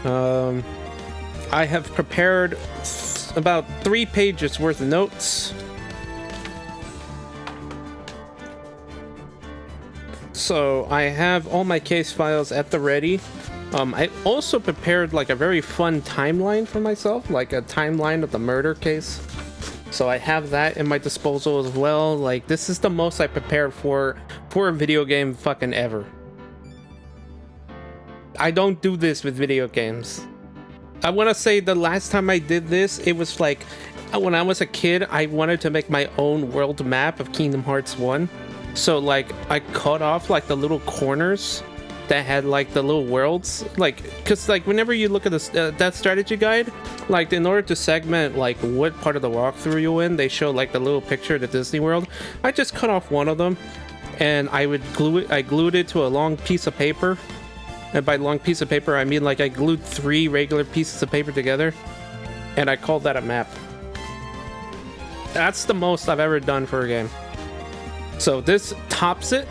I have prepared about 3 pages worth of notes. So I have all my case files at the ready. I also prepared like a very fun timeline for myself, like a timeline of the murder case. So I have that in my disposal as well. Like, this is the most I prepared for a video game fucking ever. I don't do this with video games. I want to say the last time I did this, it was like when I was a kid, I wanted to make my own world map of Kingdom Hearts 1. So like I cut off like the little corners that had like the little worlds, like, because like whenever you look at this that strategy guide, like in order to segment like what part of the walkthrough you're in, they show like the little picture of the Disney World. I just cut off one of them and I glued it to a long piece of paper. And by long piece of paper I mean like I glued 3 regular pieces of paper together and I called that a map. That's the most I've ever done for a game. So this tops it.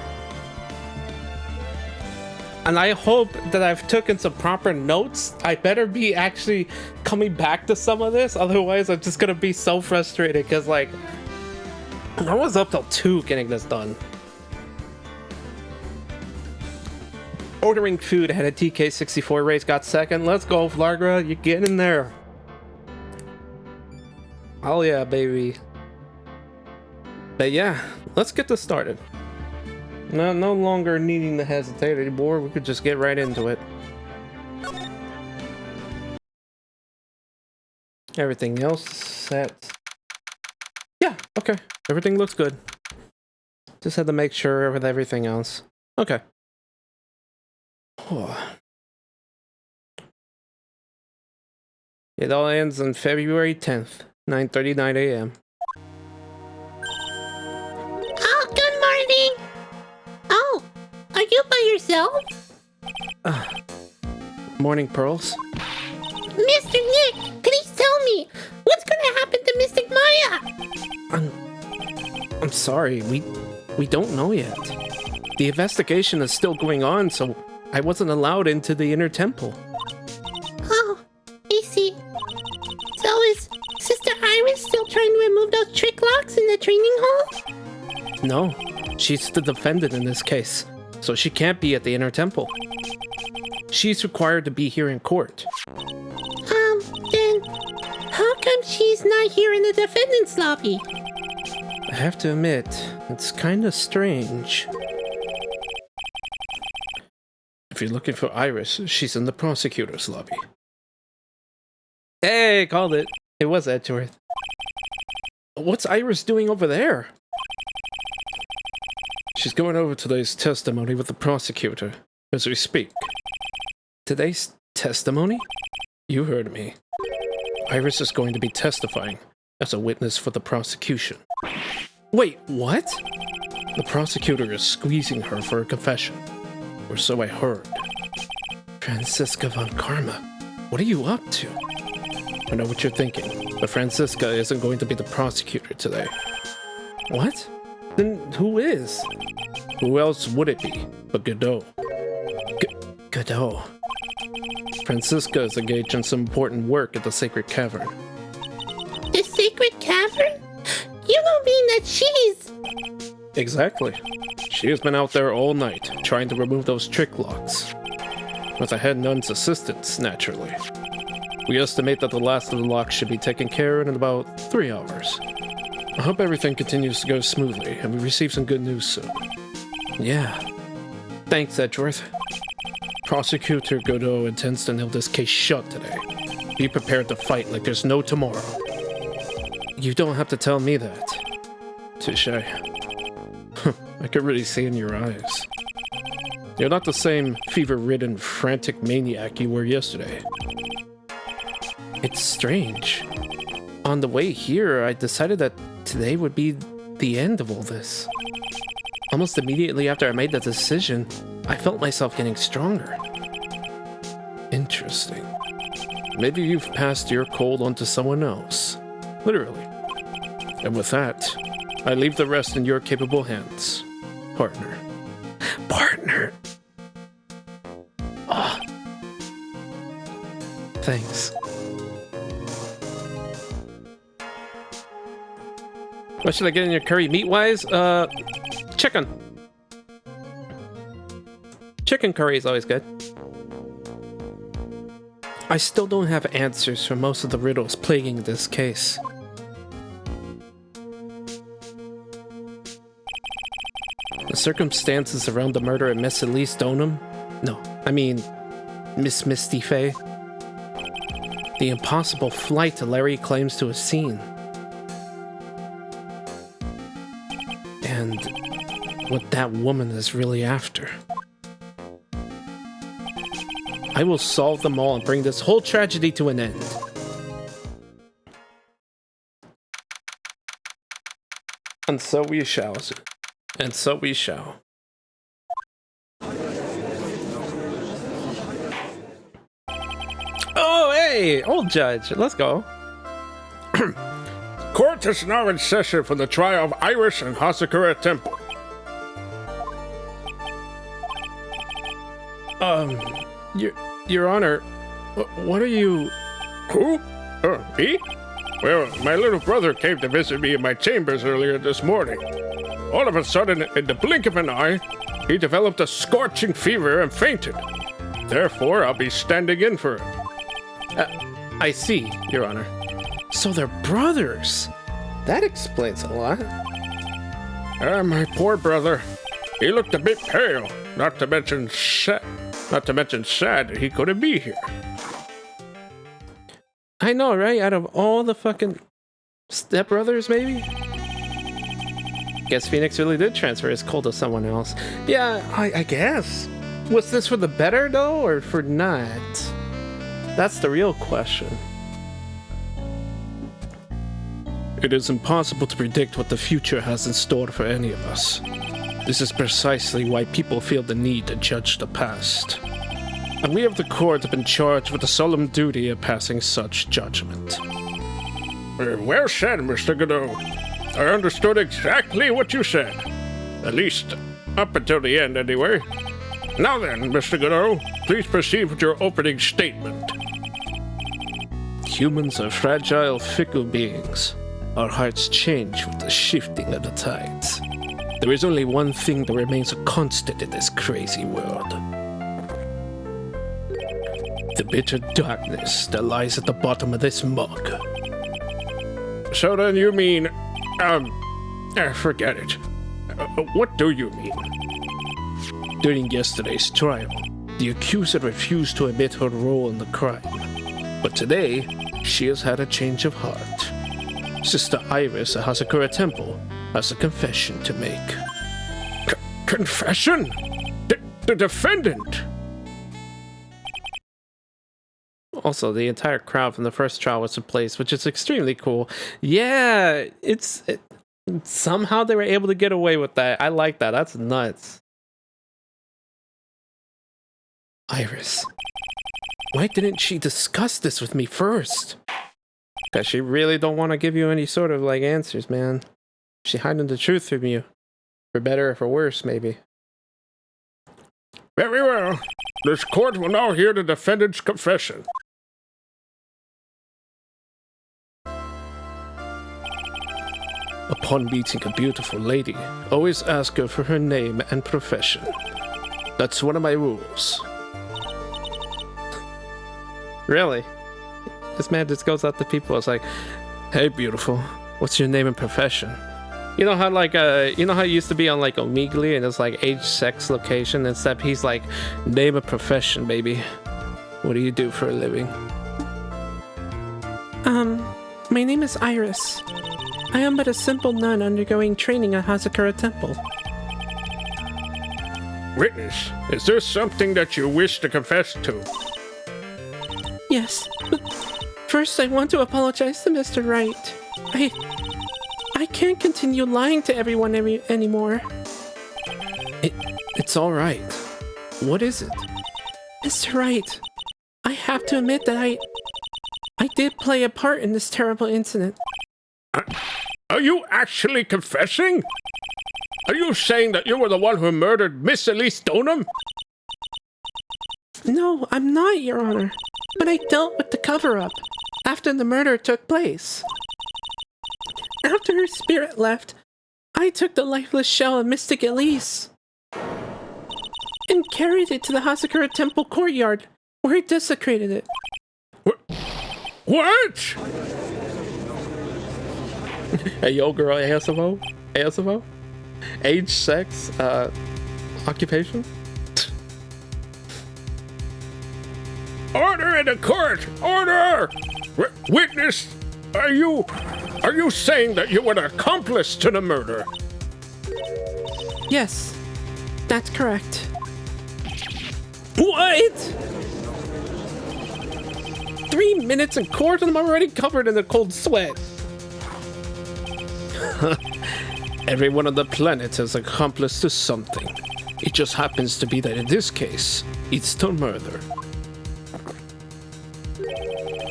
And I hope that I've taken some proper notes. I better be actually coming back to some of this, otherwise I'm just gonna be so frustrated because like I was up till 2 getting this done. Ordering food ahead of TK64 race, got second. Let's go, Flargra, you get in there. Oh yeah, baby. But yeah, let's get this started. No longer needing to hesitate anymore. We could just get right into it. Everything else set. Yeah, okay. Everything looks good. Just had to make sure with everything else. Okay. It all ends on February 10th, 9:39 a.m. Oh, good morning! Oh, are you by yourself? Morning, Pearls. Mr. Nick, please tell me, what's gonna happen to Mystic Maya? I'm sorry, we don't know yet. The investigation is still going on, so I wasn't allowed into the inner temple. Oh, I see. So is Sister Iris still trying to remove those trick locks in the training hall? No, she's the defendant in this case, so she can't be at the inner temple. She's required to be here in court. Then how come she's not here in the defendant's lobby? I have to admit, it's kinda strange. If you're looking for Iris, she's in the prosecutor's lobby. Hey, called it. It was Edgeworth. What's Iris doing over there? She's going over today's testimony with the prosecutor as we speak. Today's testimony? You heard me. Iris is going to be testifying as a witness for the prosecution. Wait, what? The prosecutor is squeezing her for a confession. Or so I heard. Franziska von Karma, what are you up to? I know what you're thinking, but Franziska isn't going to be the prosecutor today. What? Then who is? Who else would it be but Godot? Godot. Franziska is engaged in some important work at the Sacred Cavern. The Sacred Cavern? You don't mean that she's... Exactly. She has been out there all night, trying to remove those trick locks. With a head nun's assistance, naturally. We estimate that the last of the locks should be taken care of in about 3 hours. I hope everything continues to go smoothly, and we receive some good news soon. Yeah. Thanks, Edgeworth. Prosecutor Godot intends to nail this case shut today. Be prepared to fight like there's no tomorrow. You don't have to tell me that. Touche. I could really see in your eyes. You're not the same fever-ridden, frantic maniac you were yesterday. It's strange. On the way here, I decided that today would be the end of all this. Almost immediately after I made that decision, I felt myself getting stronger. Interesting. Maybe you've passed your cold onto someone else. Literally. And with that, I leave the rest in your capable hands. Partner. Partner! Ah. Thanks. What should I get in your curry meat-wise? Chicken. Chicken curry is always good. I still don't have answers for most of the riddles plaguing this case. The circumstances around the murder of Miss Elise Donham? No, I mean, Miss Misty Fey. The impossible flight Larry claims to have seen. And what that woman is really after. I will solve them all and bring this whole tragedy to an end. And so we shall. And so we shall. Oh, hey! Old judge, let's go. Court is now in session for the trial of Iris and Hasakura Temple. Your Honor, what are you... Who? Me? Well, my little brother came to visit me in my chambers earlier this morning. All of a sudden, in the blink of an eye, he developed a scorching fever and fainted. Therefore, I'll be standing in for him. I see, Your Honor. So they're brothers. That explains a lot. My poor brother. He looked a bit pale, not to mention sad that he couldn't be here. I know, right? Out of all the fucking stepbrothers, maybe? Guess Phoenix really did transfer his cold to someone else. Yeah, I guess. Was this for the better, though, or for not? That's the real question. It is impossible to predict what the future has in store for any of us. This is precisely why people feel the need to judge the past. And we of the court have been charged with the solemn duty of passing such judgment. Well said, Mr. Godot. I understood exactly what you said. At least, up until the end, anyway. Now then, Mr. Godot, please proceed with your opening statement. Humans are fragile, fickle beings. Our hearts change with the shifting of the tides. There is only one thing that remains a constant in this crazy world. The bitter darkness that lies at the bottom of this mug. So then you mean, forget it. What do you mean? During yesterday's trial, the accuser refused to admit her role in the crime. But today, she has had a change of heart. Sister Iris at Hasakura Temple has a confession to make. Confession? The defendant? Also, the entire crowd from the first trial was in place, which is extremely cool. Yeah, somehow they were able to get away with that. I like that. That's nuts. Iris, why didn't she discuss this with me first? Because she really don't want to give you any sort of, like, answers, man. She hiding the truth from you. For better or for worse, maybe. Very well. This court will now hear the defendant's confession. Upon meeting a beautiful lady, always ask her for her name and profession. That's one of my rules. Really? This man just goes out to people. It's like, hey, beautiful, what's your name and profession? You know how, like, you know how it used to be on, like, Omegle and it's like age, sex, location, and stuff? He's like, name and profession, baby. What do you do for a living? My name is Iris. I am but a simple nun undergoing training at Hasakura Temple. Witness, is there something that you wish to confess to? Yes, but first I want to apologize to Mr. Wright. I can't continue lying to everyone anymore. It's all right. What is it? Mr. Wright, I have to admit that I did play a part in this terrible incident. Are you actually confessing? Are you saying that you were the one who murdered Miss Elise Donham? No, I'm not, Your Honor. but I dealt with the cover-up after the murder took place. After her spirit left, I took the lifeless shell of Mystic Elise and carried it to the Hasakura Temple courtyard, where I desecrated it. What? Hey, yo, girl, ASMO? ASMO? Age, sex, occupation? Order in the court! Order! Witness, are you saying that you were an accomplice to the murder? Yes, that's correct. What? 3 minutes in court and I'm already covered in a cold sweat. Every one on the planet is accomplice to something. It just happens to be that in this case, it's to murder.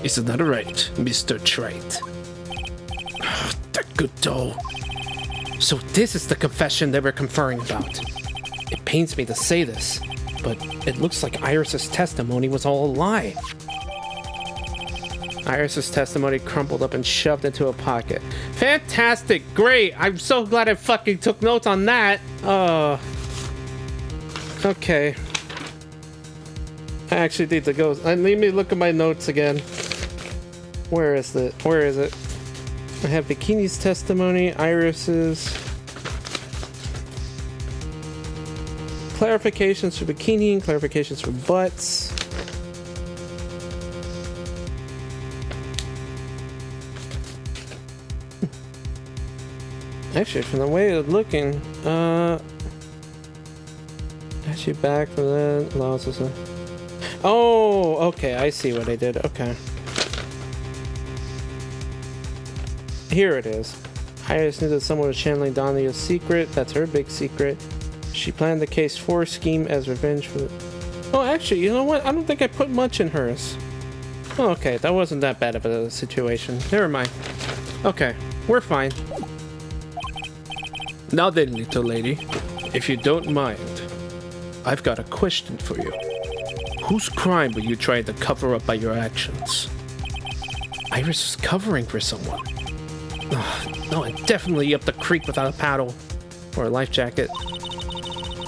Isn't that right, Mr. Trite? That good dough. So this is the confession they were conferring about. It pains me to say this, but it looks like Iris's testimony was all a lie. Iris's testimony crumpled up and shoved into a pocket. Fantastic! Great! I'm so glad I fucking took notes on that! Okay. I actually need to go. Let me look at my notes again. Where is it? Where is it? I have Bikini's testimony, Iris's. Clarifications for Bikini and clarifications for Butts. Actually, from the way it's looking, actually back from that allows us. Oh, okay, I see what I did. Okay. Here it is. Iris knew that someone was channeling Donia's secret. That's her big secret. She planned the case 4 scheme as revenge for the... Oh, actually, you know what? I don't think I put much in hers. Oh, okay, that wasn't that bad of a situation. Never mind. Okay, we're fine. Now then, little lady, if you don't mind, I've got a question for you. Whose crime were you trying to cover up by your actions? Iris is covering for someone. No, I'm definitely up the creek without a paddle. Or a life jacket.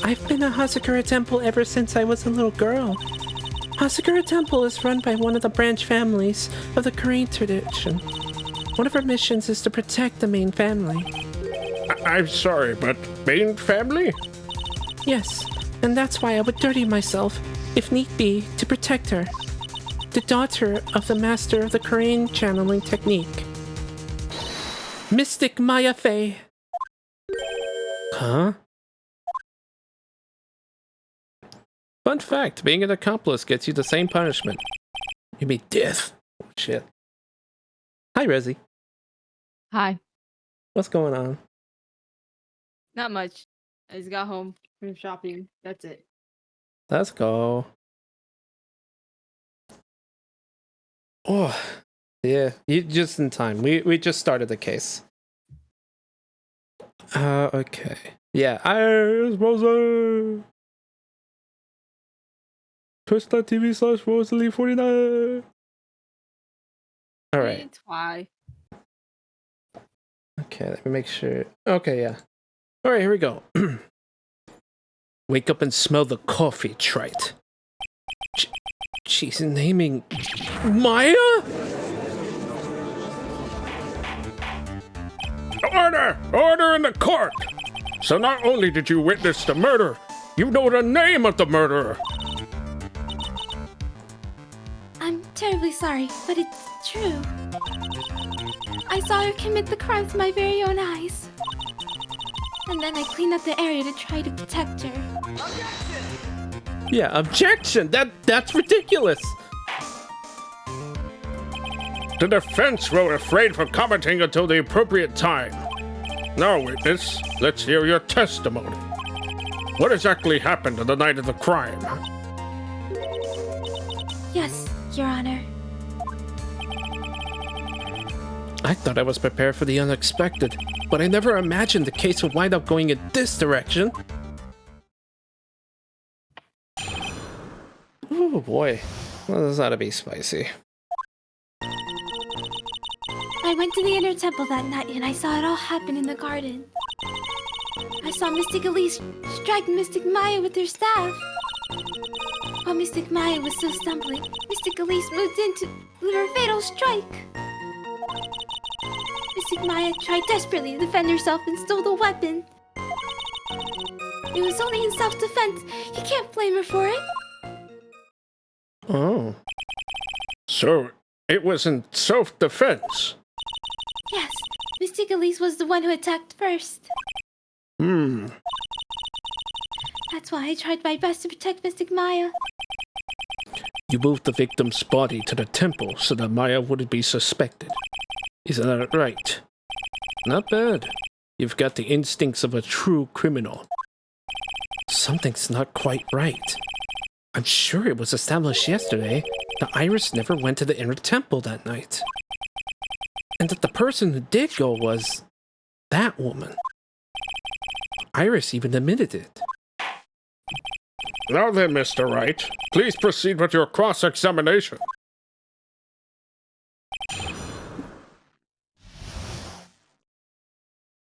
I've been at Hasakura Temple ever since I was a little girl. Hasakura Temple is run by one of the branch families of the Korean tradition. One of our missions is to protect the main family. I'm sorry, but main family? Yes, and that's why I would dirty myself, if need be, to protect her. The daughter of the master of the Korean channeling technique. Mystic Maya Fey. Huh? Fun fact, being an accomplice gets you the same punishment. You mean death. Oh, shit. Hi, Rezi. Hi. What's going on? Not much. I just got home from shopping. That's it. Let's go. Oh, yeah. You just in time. We just started the case. Okay. Yeah, Iris Rosa. Twitch.tv/Rosalie49. All right. It's why. Okay, let me make sure. Okay, yeah. All right, here we go. Wake up and smell the coffee, Trite. She's naming Maya? Order! Order in the court! So not only did you witness the murder, you know the name of the murderer! I'm terribly sorry, but it's true. I saw her commit the crime with my very own eyes. And then I cleaned up the area to try to protect her. Yeah, objection! That's ridiculous! The defense will refrain from commenting until the appropriate time. Now, witness, let's hear your testimony. What exactly happened on the night of the crime? Yes, Your Honor. I thought I was prepared for the unexpected, but I never imagined the case would wind up going in this direction. Oh boy. Well, this ought to be spicy. I went to the inner temple that night and I saw it all happen in the garden. I saw Mystic Elise strike Mystic Maya with her staff. While Mystic Maya was still stumbling, Mystic Elise moved in to deliver a fatal strike. Mystic Maya tried desperately to defend herself and stole the weapon. It was only in self-defense. You can't blame her for it. Oh. So, it was in self-defense. Yes, Mystic Elise was the one who attacked first. That's why I tried my best to protect Mystic Maya. You moved the victim's body to the temple so that Maya wouldn't be suspected. Isn't that right? Not bad. You've got the instincts of a true criminal. Something's not quite right. I'm sure it was established yesterday that Iris never went to the inner temple that night. And that the person who did go was that woman. Iris even admitted it. Now then, Mr. Wright, please proceed with your cross-examination.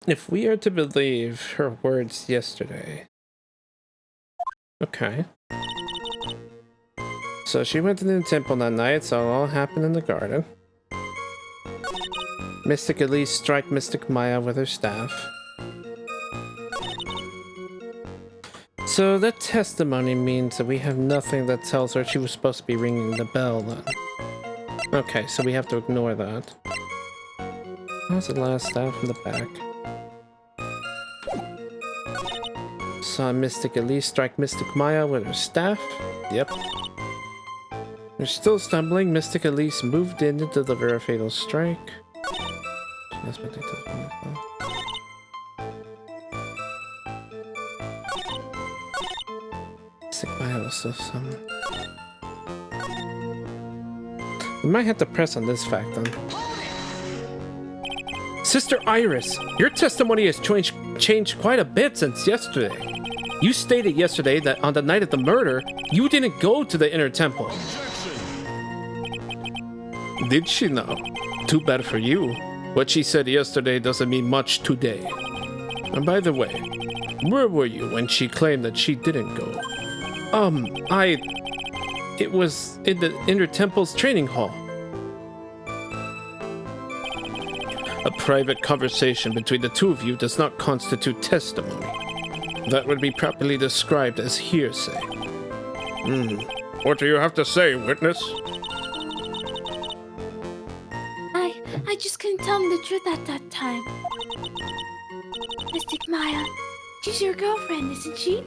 If we are to believe her words yesterday... Okay. So she went to the temple that night, so it all happened in the garden. Mystic Elise strike Mystic Maya with her staff. So that testimony means that we have nothing that tells her she was supposed to be ringing the bell then. Okay, so we have to ignore that. How's the last staff in the back? Saw Mystic Elise strike Mystic Maya with her staff. Yep. They're still stumbling. Mystic Elise moved in to deliver a fatal strike. That's what they told me as well. Mystic Maya was still summoned. We might have to press on this fact then. Sister Iris, your testimony has changed quite a bit since yesterday. You stated yesterday that on the night of the murder, you didn't go to the inner temple. Did she now? Too bad for you. What she said yesterday doesn't mean much today. And by the way, where were you when she claimed that she didn't go? It was in the inner temple's training hall. A private conversation between the two of you does not constitute testimony. That would be properly described as hearsay. What do you have to say, witness? I just couldn't tell him the truth at that time. Mystic Maya, she's your girlfriend, isn't she?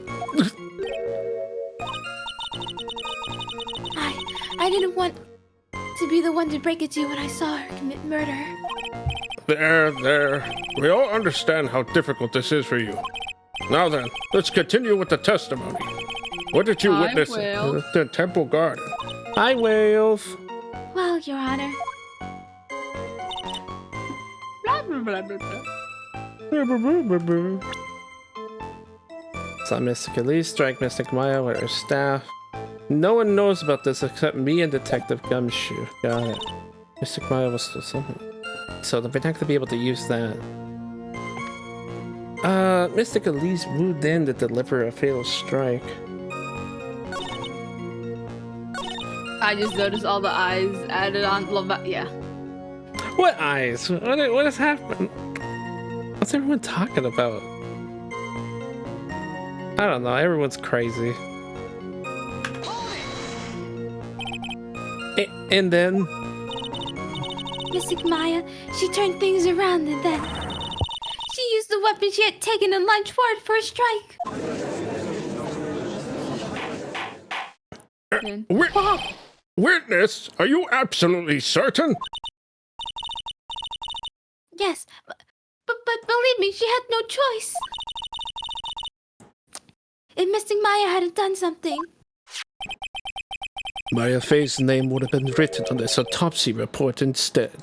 I didn't want to be the one to break it to you when I saw her commit murder. There. We all understand how difficult this is for you. Now then, let's continue with the testimony. What did you witness in the temple garden? Hi, Wales. Well, Your Honor. Blah, blah, blah, blah, blah. Saw Mystic Elise strike Mystic Maya with her staff. No one knows about this except me and Detective Gumshoe. Got it. Mystic Maya was still something. So we're not going to be able to use that. Mystic Elise moved in to deliver a fatal strike. I just noticed all the eyes added on. Yeah. What eyes? What has happened? What's everyone talking about? I don't know. Everyone's crazy. And then... Mystic Maya, she turned things around and then... she used the weapon she had taken and lunged forward for a strike. Witness, are you absolutely certain? Yes, but believe me, she had no choice. If Mystic Maya hadn't done something... Maya Fey's name would have been written on this autopsy report instead.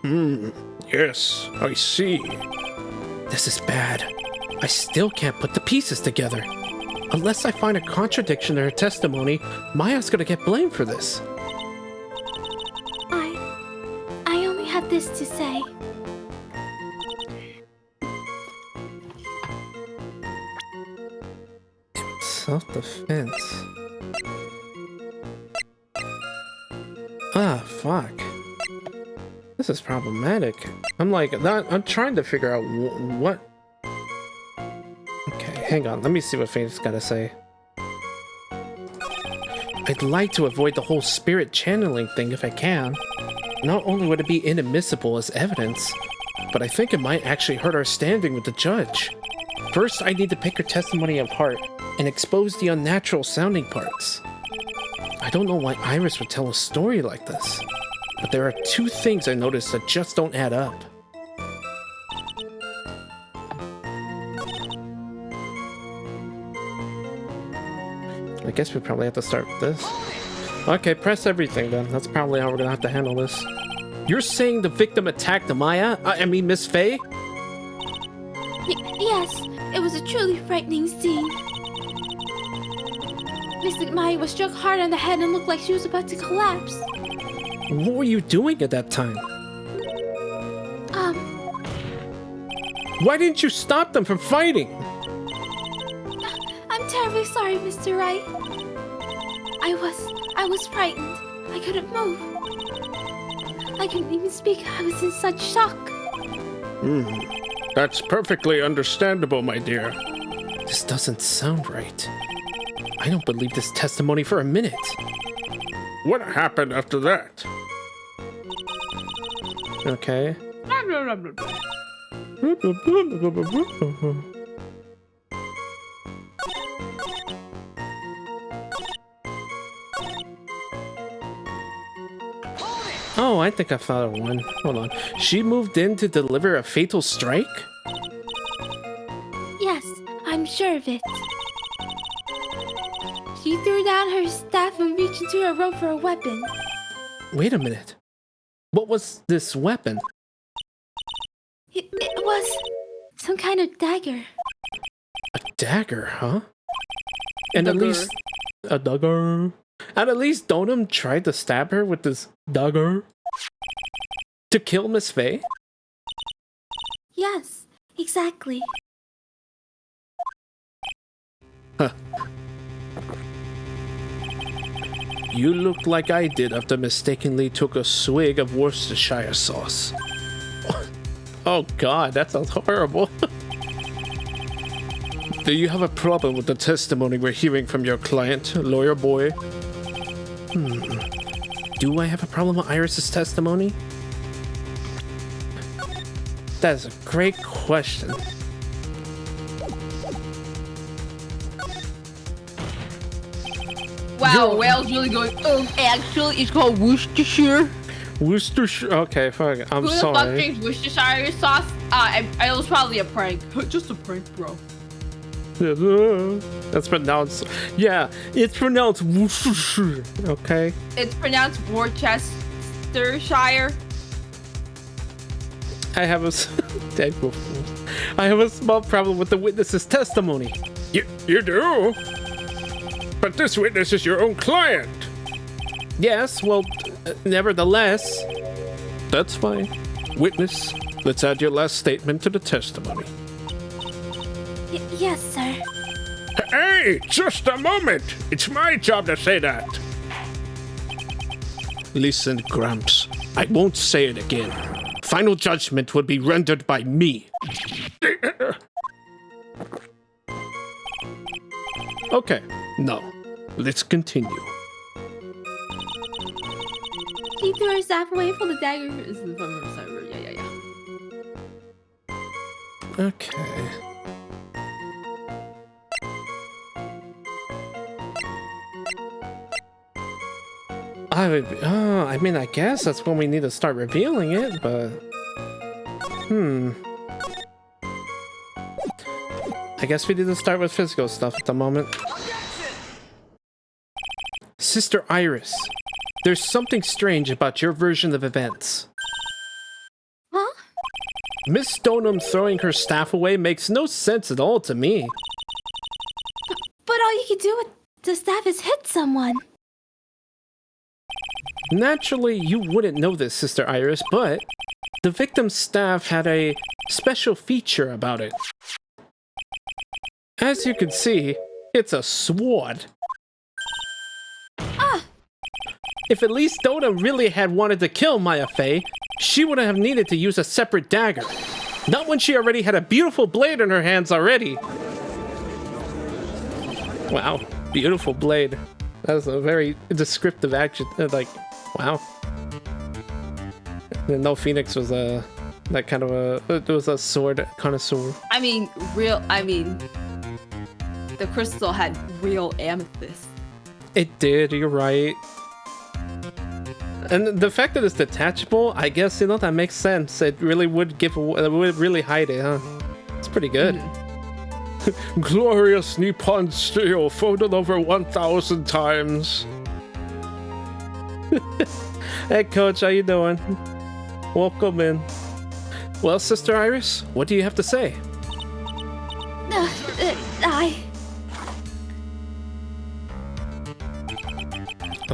Yes, I see. This is bad. I still can't put the pieces together. Unless I find a contradiction in her testimony, Maya's gonna get blamed for this. I only have this to say. Self-defense. Ah, fuck. This is problematic. I'm trying to figure out what... Okay, hang on. Let me see what Faith's gotta say. I'd like to avoid the whole spirit channeling thing if I can. Not only would it be inadmissible as evidence, but I think it might actually hurt our standing with the judge. First, I need to pick her testimony apart and expose the unnatural sounding parts. I don't know why Iris would tell a story like this, but there are two things I noticed that just don't add up. I guess we probably have to start with this. Okay, press everything then. That's probably how we're gonna have to handle this. You're saying the victim attacked Maya? I mean, Miss Faye? Yes, it was a truly frightening scene. Miss Maya was struck hard on the head and looked like she was about to collapse. What were you doing at that time? Why didn't you stop them from fighting? I'm terribly sorry, Mr. Wright. I was frightened. I couldn't move. I couldn't even speak. I was in such shock. That's perfectly understandable, my dear. This doesn't sound right. I don't believe this testimony for a minute. What happened after that? Okay. Oh, I think I thought of one. Hold on. She moved in to deliver a fatal strike? Yes, I'm sure of it. She threw down her staff and reached into her robe for a weapon. Wait a minute. What was this weapon? It was some kind of dagger. A dagger, huh? And Dagger. at least... A dagger. And at least Donum tried to stab her with this dagger? To kill Miss Faye? Yes, exactly. You look like I did after mistakenly took a swig of Worcestershire sauce. Oh god, that sounds horrible. Do you have a problem with the testimony we're hearing from your client, lawyer boy? Do I have a problem with Iris's testimony? That is a great question. Wow, Wales really going. Actually, it's called Worcestershire. Worcestershire. Okay, fuck. I'm Who the fuck sorry. drinks Worcestershire sauce? It was probably a prank. Just a prank, bro. That's pronounced. Yeah, it's pronounced Worcestershire. Okay. It's pronounced Worcestershire. I have a I have a small problem with the witness's testimony. You do? But this witness is your own client. Yes, well, nevertheless. That's fine. Witness, let's add your last statement to the testimony. Yes, sir. Hey, just a moment. It's my job to say that. Listen, Gramps, I won't say it again. Final judgment would be rendered by me. Okay, now, let's continue. She threw her staff away from the dagger. This is the phone server. Yeah. Okay. I mean, I guess that's when we need to start revealing it, but... I guess we need to start with physical stuff at the moment. Sister Iris, there's something strange about your version of events. Huh? Miss Stoneham throwing her staff away makes no sense at all to me. But I all you could do with the staff is hit someone. Naturally, you wouldn't know this, Sister Iris, but the victim's staff had a special feature about it. As you can see, it's a sword. Ah! If at least Dota really had wanted to kill Maya Fey, she wouldn't have needed to use a separate dagger. Not when she already had a beautiful blade in her hands already. Wow, beautiful blade. That's a very descriptive action. Like, wow. No, Phoenix was that kind of it was a sword connoisseur. I mean, the crystal had real amethyst. It did, you're right. And the fact that it's detachable, I guess, that makes sense. It really would it would really hide it, huh? It's pretty good. Glorious Nippon steel, folded over 1,000 times. Hey, Coach, how you doing? Welcome in. Well, Sister Iris, what do you have to say?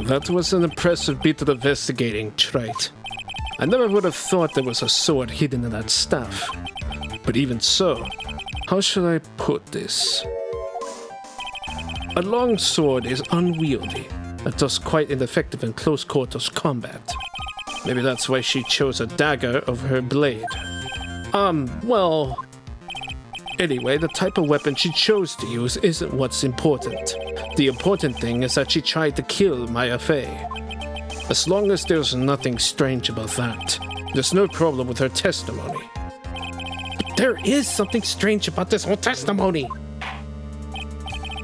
That was an impressive bit of investigating, Wright. I never would have thought there was a sword hidden in that staff. But even so, how should I put this? A long sword is unwieldy, and thus quite ineffective in close quarters combat. Maybe that's why she chose a dagger over her blade. Well... Anyway, the type of weapon she chose to use isn't what's important. The important thing is that she tried to kill Maya Fey. As long as there's nothing strange about that, there's no problem with her testimony. But there is something strange about this whole testimony!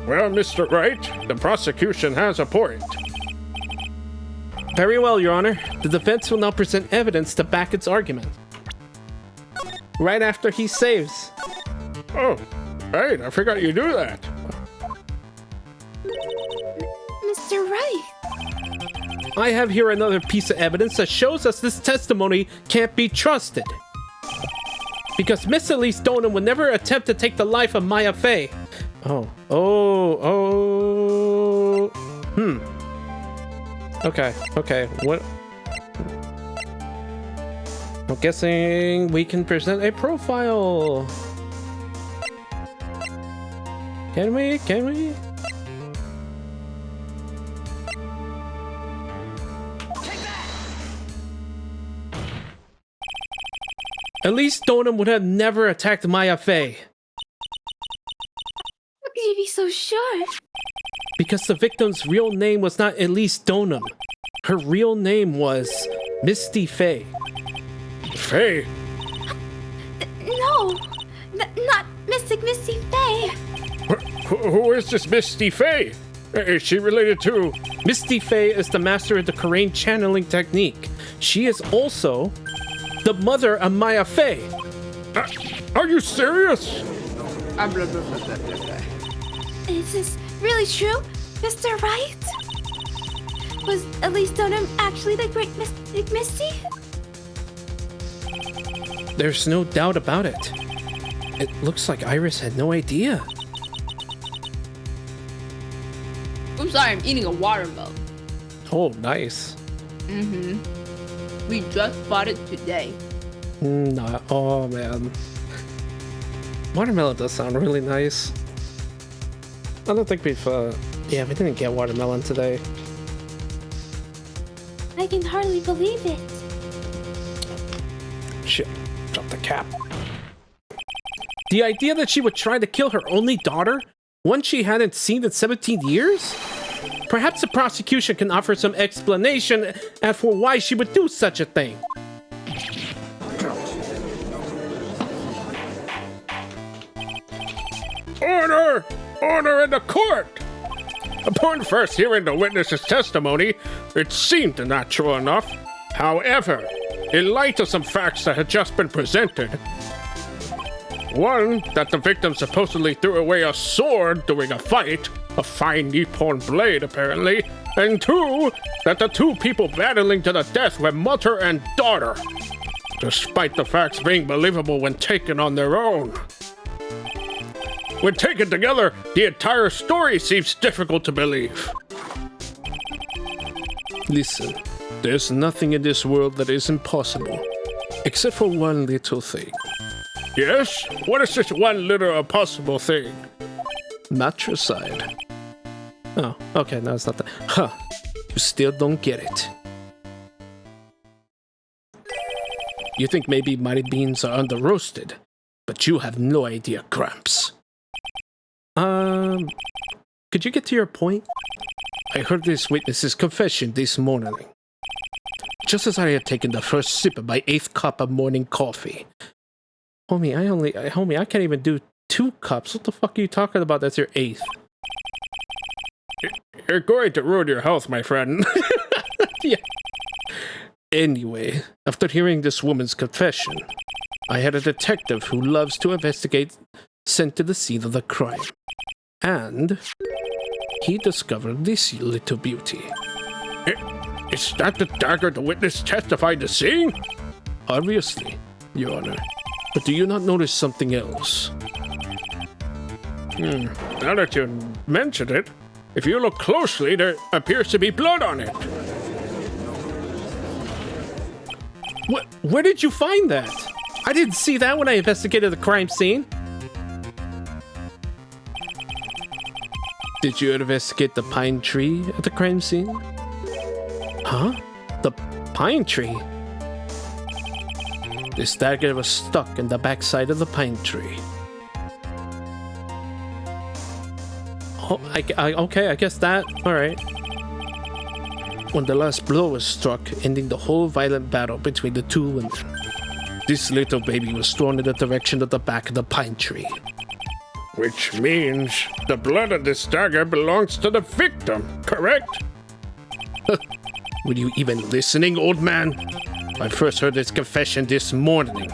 Well, Mr. Wright, the prosecution has a point. Very well, Your Honor. The defense will now present evidence to back its argument. Right after he saves. Oh, right, I forgot you do that. Mr. Wright. I have here another piece of evidence that shows us this testimony can't be trusted. Because Miss Elise Donan would never attempt to take the life of Maya Fey. Okay, what? I'm guessing we can present a profile. Can we? Elise Donan would have never attacked Maya Fey. How could you be so sure? Because the victim's real name was not Elise Donan. Her real name was Misty Fey. Fey? No, not Mystic Misty Fey. Who is this Misty Fey? Is she related to... Misty Fey is the master of the Korean channeling technique. She is also the mother of Maya Fey. Are you serious? Is this really true, Mr. Wright? Was Elise Donan actually the great Mystic Misty? There's no doubt about it. It looks like Iris had no idea. I'm sorry, I'm eating a watermelon. Oh, nice. We just bought it today. Nah, oh man. Watermelon does sound really nice. I don't think we've, yeah, we didn't get watermelon today. I can hardly believe it. Shit, drop the cap. The idea that she would try to kill her only daughter, one she hadn't seen in 17 years? Perhaps the prosecution can offer some explanation as for why she would do such a thing. Order! Order in the court! Upon first hearing the witness's testimony, it seemed natural enough. However, in light of some facts that had just been presented, one, that the victim supposedly threw away a sword during a fight, a fine Nippon blade apparently, and two, that the two people battling to the death were mother and daughter, despite the facts being believable when taken on their own. When taken together, the entire story seems difficult to believe. Listen, there's nothing in this world that is impossible, except for one little thing. Yes? What is this one little impossible thing? Matricide. Oh, okay, no, it's not that. Huh. You still don't get it. You think maybe my beans are under-roasted, but you have no idea, Gramps. Could you get to your point? I heard this witness's confession this morning. Just as I had taken the first sip of my 8th cup of morning coffee. Homie, I can't even do 2 cups. What the fuck are you talking about? That's your 8th. You're going to ruin your health, my friend. Yeah. Anyway, after hearing this woman's confession, I had a detective who loves to investigate sent to the scene of the crime. And he discovered this little beauty. Is that the dagger the witness testified to seeing? Obviously, Your Honor. But do you not notice something else? Now that you mentioned it, if you look closely, there appears to be blood on it. What? Where did you find that? I didn't see that when I investigated the crime scene. Did you investigate the pine tree at the crime scene? Huh? The pine tree? This dagger was stuck in the backside of the pine tree. Oh, okay, I guess that. Alright. When the last blow was struck, ending the whole violent battle between the two women, this little baby was thrown in the direction of the back of the pine tree. Which means the blood of this dagger belongs to the victim, correct? Were you even listening, old man? I first heard his confession this morning,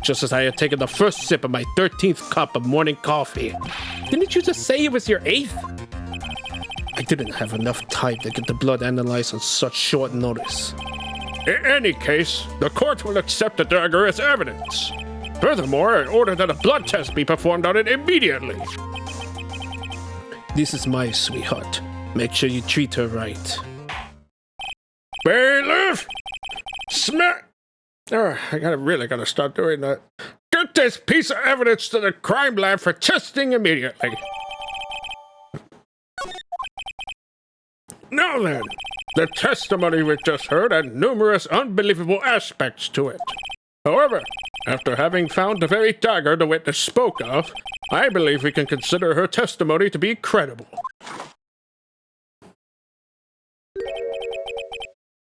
just as I had taken the first sip of my 13th cup of morning coffee. Didn't you just say it was your 8th? I didn't have enough time to get the blood analyzed on such short notice. In any case, the court will accept the dagger as evidence. Furthermore, I order that a blood test be performed on it immediately. This is my sweetheart. Make sure you treat her right. Bailiff! Smack! Oh, really gotta start doing that. Get this piece of evidence to the crime lab for testing immediately. Now then, the testimony we just heard had numerous unbelievable aspects to it. However, after having found the very dagger the witness spoke of, I believe we can consider her testimony to be credible.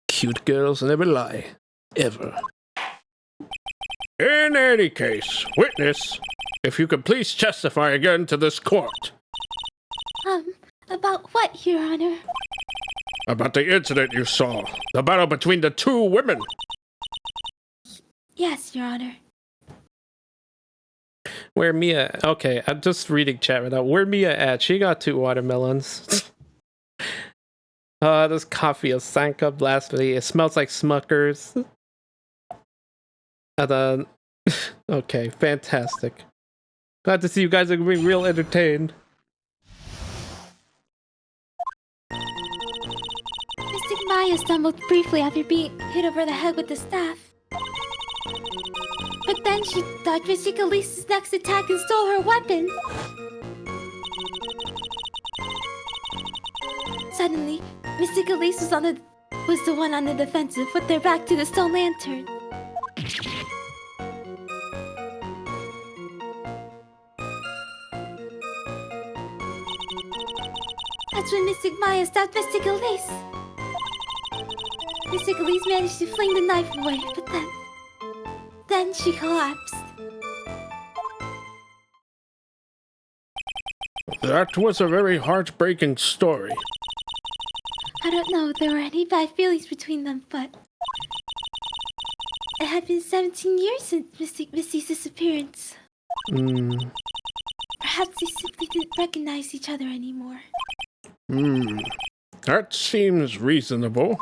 Cute girls never lie. Ever. In any case, witness, if you could please testify again to this court. About what, Your Honor? About the incident you saw. The battle between the two women. Yes, Your Honor. Where Mia... Okay, I'm just reading chat right now. Where Mia at? She got 2 watermelons. This coffee is Sanka blasphemy. It smells like Smuckers. And then... Okay, fantastic. Glad to see you guys are being real entertained. Mystic Maya stumbled briefly after being hit over the head with the staff. But then she dodged Mystic Elise's next attack and stole her weapon. Suddenly, Mystic Elise was the one on the defensive with their back to the stone lantern. That's when Mystic Maya stabbed Mystic Elise. Mystic Elise managed to fling the knife away, but then she collapsed. That was a very heartbreaking story. I don't know if there were any bad feelings between them, but it had been 17 years since Misty's disappearance. Perhaps they simply didn't recognize each other anymore. That seems reasonable.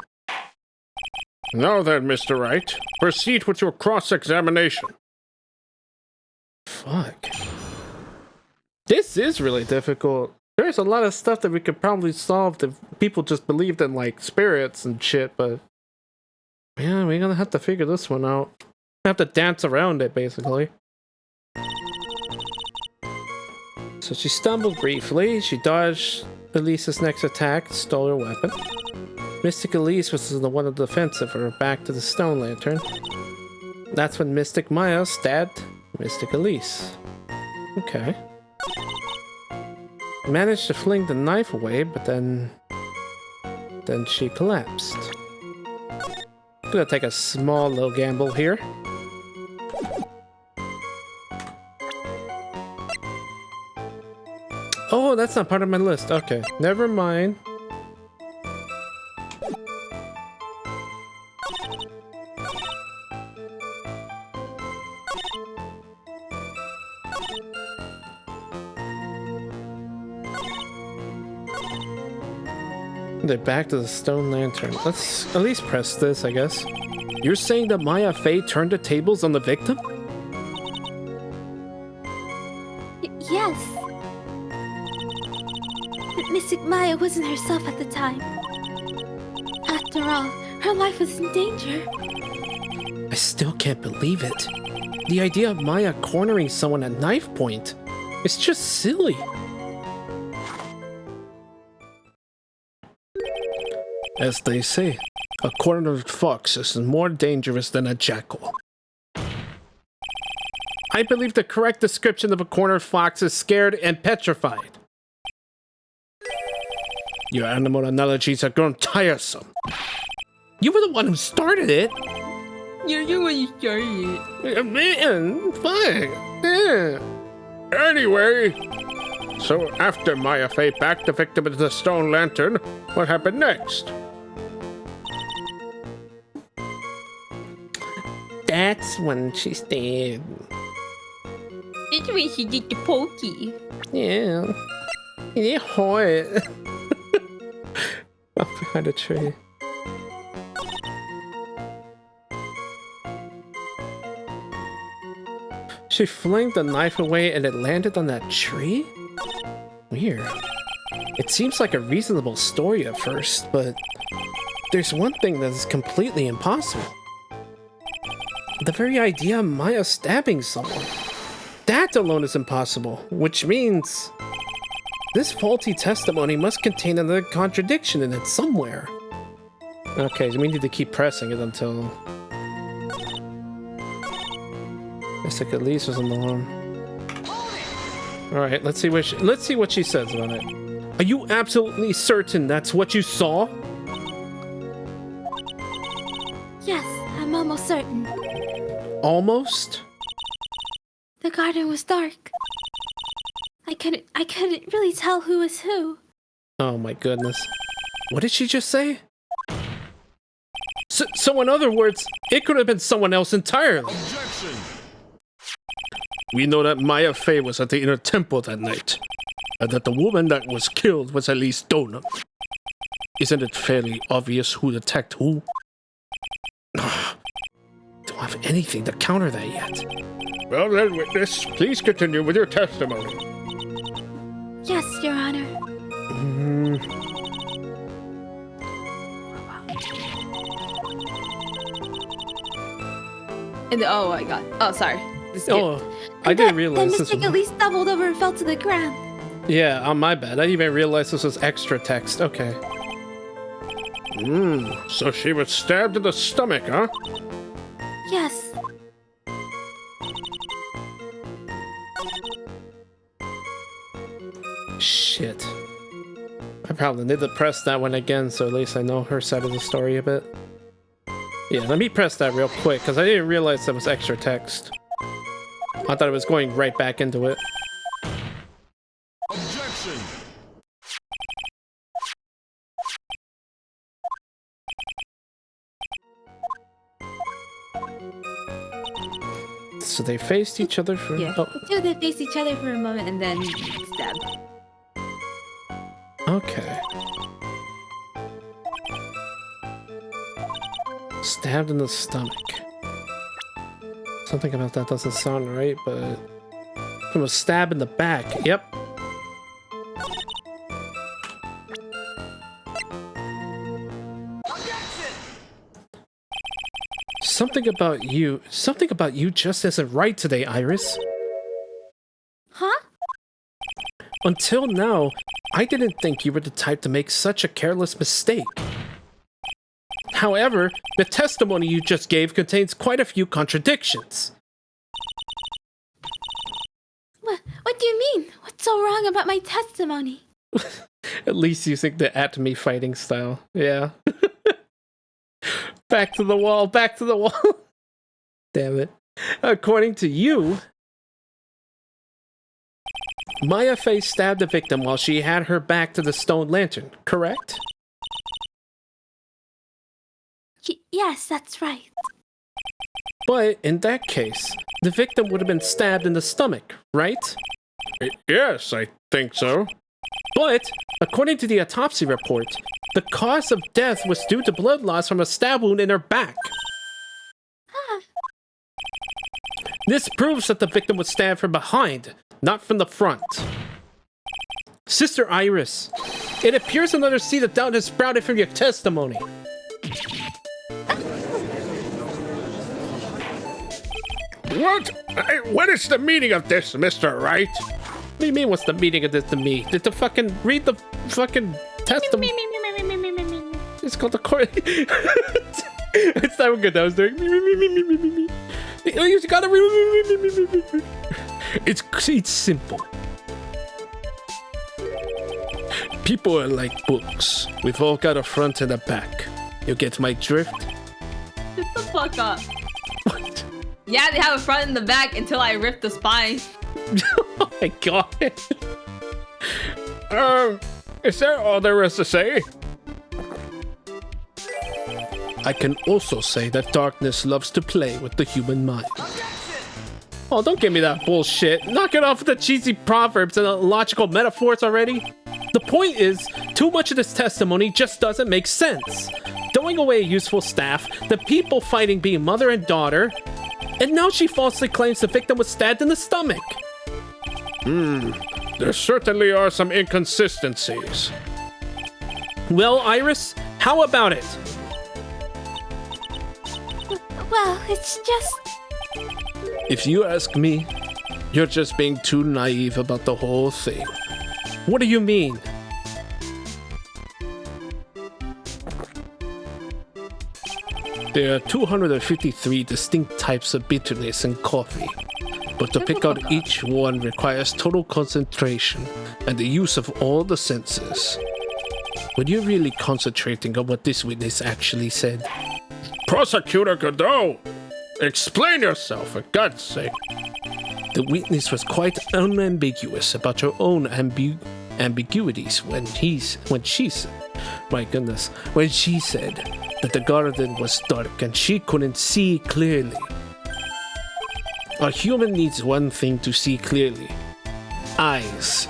Now then, Mr. Wright, proceed with your cross-examination. Fuck. This is really difficult. There's a lot of stuff that we could probably solve if people just believed in like spirits and shit, but yeah, we're gonna have to figure this one out. We have to dance around it, basically. So she stumbled briefly. She dodged Elise's next attack, stole her weapon. Mystic Elise was the one on the defensive, her back to the stone lantern. That's when Mystic Maya stabbed Mystic Elise. Okay. Managed to fling the knife away, but then she collapsed. I'm gonna take a small little gamble here. Oh, that's not part of my list. Okay, never mind. They're back to the stone lantern. Let's at least press this, I guess. You're saying that Maya Fey turned the tables on the victim? Yes. But Mystic Maya wasn't herself at the time. After all, her life was in danger. I still can't believe it. The idea of Maya cornering someone at knife point is just silly. As they say, a cornered fox is more dangerous than a jackal. I believe the correct description of a cornered fox is scared and petrified. Your animal analogies have grown tiresome. You were the one who started it. You're the one who started it. Man, fine. Yeah. Anyway, so after Maya Fey backed the victim into the stone lantern, what happened next? That's when she stabbed. That's when she did the pokey. Yeah. It hurt. Up behind a tree. She flinged the knife away and it landed on that tree? Weird. It seems like a reasonable story at first, but there's one thing that is completely impossible. The very idea of Maya stabbing someone. That alone is impossible, which means this faulty testimony must contain another contradiction in it somewhere. Okay, so we need to keep pressing it until Mystic Elise was on the one. Alright, let's see what she says about it. Are you absolutely certain that's what you saw? Yes, I'm almost certain. Almost? The garden was dark. I couldn't really tell who was who. Oh my goodness. What did she just say? So in other words, it could have been someone else entirely. Objection! We know that Maya Fey was at the inner temple that night, and that the woman that was killed was Elise Donum. Isn't it fairly obvious who attacked who? Don't have anything to counter that yet. Well then, witness, please continue with your testimony. Yes, Your Honor. And oh my god. Oh, sorry. This Oh, I didn't realize this Mystic was... Elise stumbled over and fell to the ground. Yeah, on my bad. I didn't even realize this was extra text. Okay. So she was stabbed in the stomach, huh? Yes. Shit. I probably need to press that one again, so at least I know her side of the story a bit. Yeah, let me press that real quick, because I didn't realize that was extra text. I thought it was going right back into it. Objection! So they faced each other for... Yeah. Oh, The two they face each other for a moment and then stab. okay. Stabbed in the stomach. Something about that doesn't sound right, but... It was stabbed in the back. Yep. something about you just isn't right today, Iris. Huh? Until now, I didn't think you were the type to make such a careless mistake. However, the testimony you just gave contains quite a few contradictions. What do you mean? What's so wrong about my testimony? At least using the at-me fighting style. Yeah. Back to the wall, back to the wall. Damn it. According to you, Maya Fey stabbed the victim while she had her back to the stone lantern, correct? Yes, that's right. But in that case, the victim would have been stabbed in the stomach, right? Yes, I think so. But, according to the autopsy report, the cause of death was due to blood loss from a stab wound in her back. Ah. This proves that the victim was stabbed from behind, not from the front. Sister Iris, it appears another seed of doubt has sprouted from your testimony. What is the meaning of this, Mr. Wright? What do you mean, what's the meaning of this to me? Did the fucking read the fucking testimony? It's called the court. It's not good. I was doing. You gotta. It's simple. People are like books. We've all got a front and a back. You get my drift? Shut the fuck up. What? Yeah, they have a front and the back until I rip the spine. Oh my god. Is that all there is to say? I can also say that darkness loves to play with the human mind. Oh, don't give me that bullshit. Knock it off with the cheesy proverbs and logical metaphors already. The point is, too much of this testimony just doesn't make sense. Throwing away a useful staff, the people fighting being mother and daughter, and now she falsely claims the victim was stabbed in the stomach. There certainly are some inconsistencies. Well, Iris, how about it? Well, it's just... If you ask me, you're just being too naive about the whole thing. What do you mean? There are 253 distinct types of bitterness in coffee, but to pick out each one requires total concentration and the use of all the senses. Were you really concentrating on what this witness actually said? Prosecutor Godot, explain yourself, for God's sake. The witness was quite unambiguous about her own ambiguities when she said that the garden was dark and she couldn't see clearly. A human needs one thing to see clearly: eyes,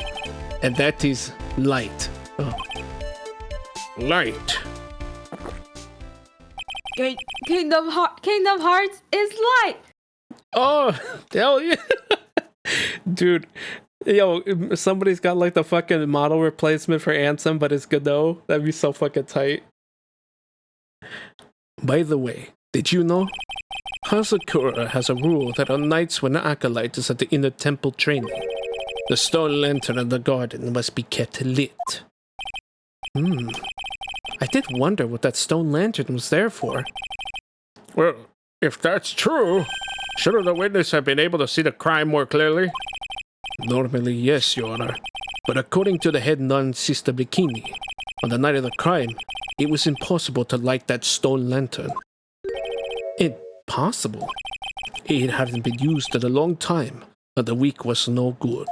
and that is light. Oh. Light. Kingdom Hearts is light. Oh, hell yeah. Dude, yo, somebody's got like the fucking model replacement for Ansem, but it's Godot. That'd be so fucking tight. By the way, did you know? Hazakura has a rule that on nights when the acolyte is at the inner temple training, the stone lantern in the garden must be kept lit. I did wonder what that stone lantern was there for. Well, if that's true, shouldn't the witness have been able to see the crime more clearly? Normally, yes, Your Honor. But according to the head nun, Sister Bikini, on the night of the crime, it was impossible to light that stone lantern. Impossible? It hadn't been used in a long time, and the wick was no good.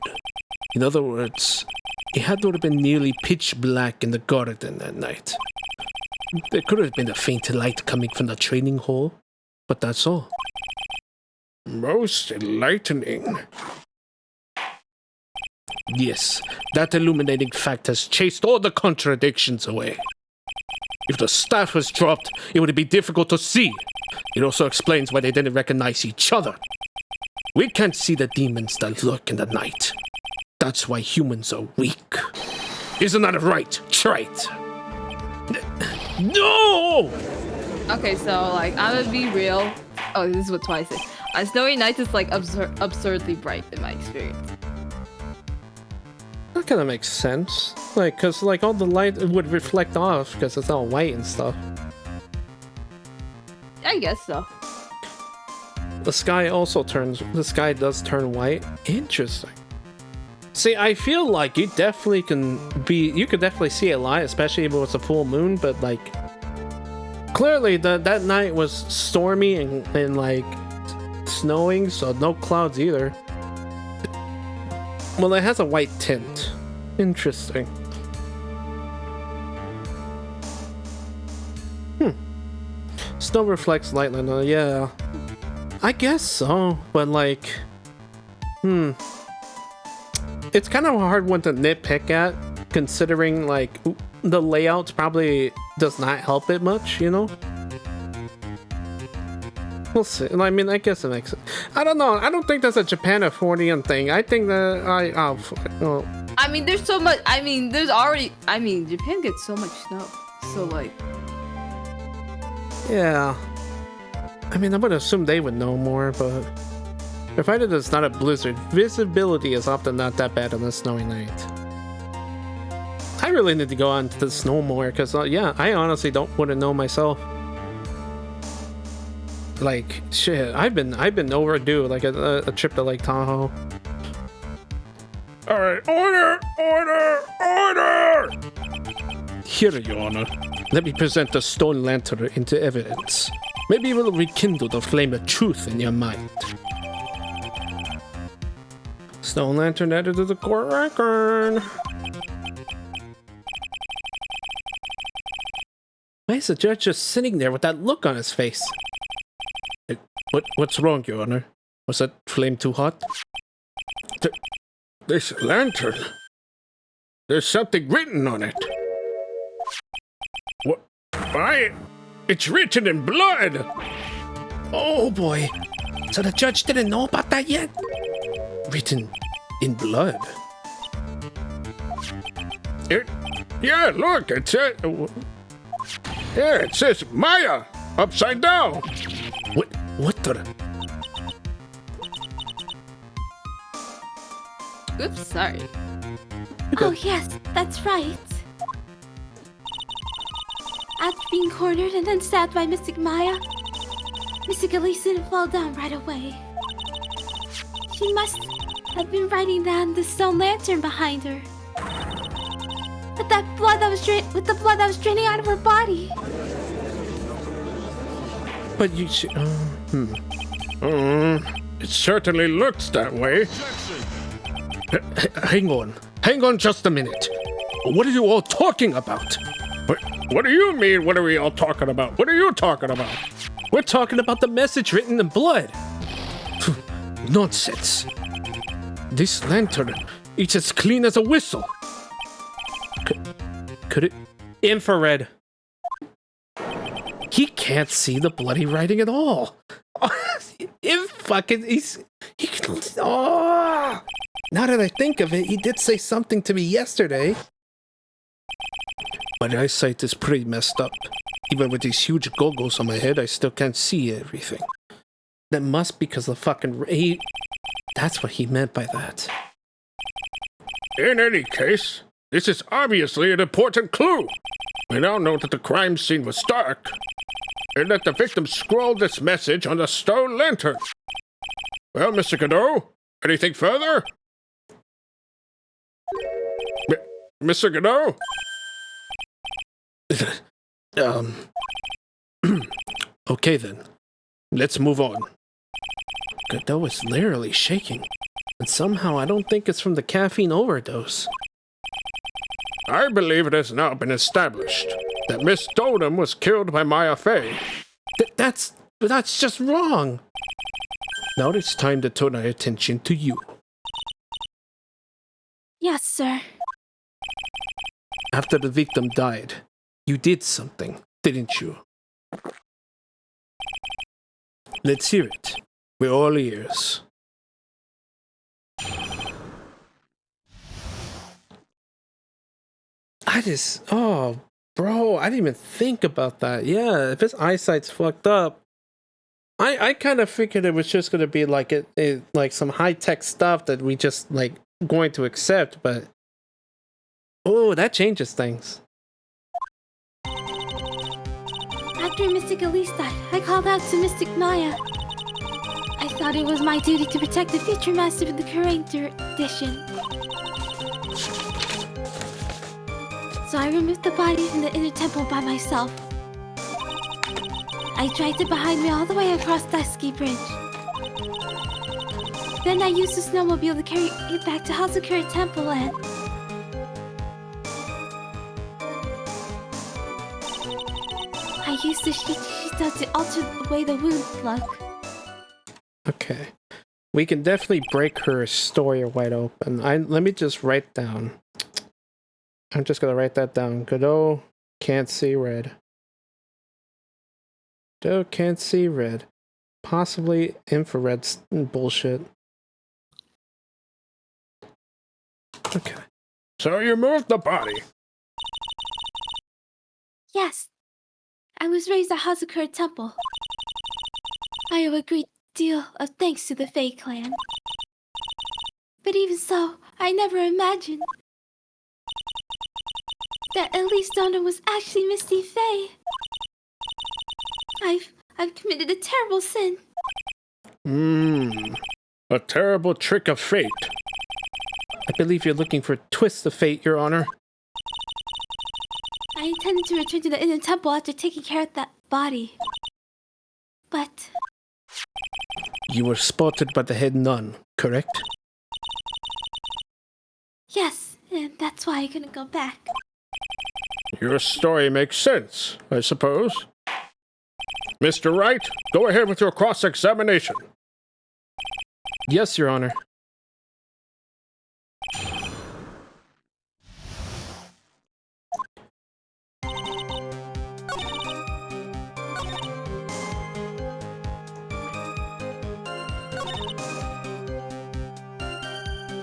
In other words, it had to have been nearly pitch black in the garden that night. There could have been a faint light coming from the training hall, but that's all. Most enlightening. Yes, that illuminating fact has chased all the contradictions away. If the staff was dropped, it would be difficult to see. It also explains why they didn't recognize each other. We can't see the demons that lurk in the night. That's why humans are weak. Isn't that right, Trite? No! Okay, so like I'm gonna be real. Oh, this is what twice is. Snowy nights is like absurdly bright in my experience. That kind of makes sense. Like, because like all the light would reflect off because it's all white and stuff. I guess so. The sky does turn white. Interesting. See, I feel like you could definitely see a lot, especially if it was a full moon, but like, clearly that night was stormy and like snowing, so no clouds either. Well, it has a white tint. Interesting. Snow reflects light, yeah. I guess so, but like, it's kind of a hard one to nitpick at, considering like the layout probably does not help it much, you know? We'll see. I mean, I guess it makes it. I don't know. I don't think that's a Japanifornian thing. I think that I mean, there's so much. I mean, Japan gets so much snow. So like, yeah. I mean, I would assume they would know more, but provided it's not a blizzard, visibility is often not that bad on a snowy night. I really need to go on to the snow more, because yeah, I honestly wouldn't know myself. Like, shit, I've been overdue, like a trip to Lake Tahoe. Alright, order! Here, Your Honor. Let me present the stone lantern into evidence. Maybe it will rekindle the flame of truth in your mind. Stone lantern added to the court record. Why is the judge just sitting there with that look on his face? What's wrong, Your Honor? Was that flame too hot? This lantern. There's something written on it. What? Why? It's written in blood! Oh boy. So the judge didn't know about that yet? Written in blood. Yeah, look, it says... Yeah, it says Maya, upside down. What the... oops, sorry. Oh yes, that's right. After being cornered and then stabbed by Mystic Maya, Mystic Elise didn't fall down right away. She must have been writing down the stone lantern behind her. With the blood that was draining out of her body. But you should... It certainly looks that way. Hang on just a minute. What are you all talking about? What do you mean, what are we all talking about? What are you talking about? We're talking about the message written in blood. Nonsense. This lantern, it's as clean as a whistle. Could it... Infrared. He can't see the bloody writing at all. Oh! Now that I think of it, he did say something to me yesterday. My eyesight is pretty messed up. Even with these huge goggles on my head, I still can't see everything. That must be because the fucking... That's what he meant by that. In any case, this is obviously an important clue. We now know that the crime scene was dark, and that the victim scrawled this message on the stone lantern. Well, Mr. Godot, anything further? Mr. Godot? Okay then. Let's move on. Godot is literally shaking. And somehow I don't think it's from the caffeine overdose. I believe it has now been established that Miss Dotem was killed by Maya Fey. That's just wrong. Now it's time to turn our attention to you. Yes, sir. After the victim died, you did something, didn't you? Let's hear it. We're all ears. Oh, bro, I didn't even think about that. Yeah, if his eyesight's fucked up, I kind of figured it was just going to be like like some high-tech stuff that we just like going to accept, but oh, that changes things. After Mystic Elise died, I called out to Mystic Maya. I thought it was my duty to protect the future master of the current edition. So I removed the body from the inner temple by myself. I dragged it behind me all the way across Dusky Bridge. Then I used the snowmobile to carry it back to Hazakura Temple Land. I used the Shishita to alter the way the wounds look. Okay. We can definitely break her story wide open. Let me just write down. I'm just gonna write that down. Godot can't see red. Godot can't see red. Possibly infrared bullshit. Okay. So you moved the body. Yes. I was raised at Hazakura Temple. I owe a great deal of thanks to the Fae clan. But even so, I never imagined that Elise Donna was actually Misty Fae. I've committed a terrible sin. A terrible trick of fate. I believe you're looking for twists of fate, Your Honor. I intended to return to the inner temple after taking care of that body. But You were spotted by the head nun, correct? yes, and that's why I couldn't go back. Your story makes sense, I suppose. Mr. Wright, go ahead with your cross-examination. Yes, Your Honor.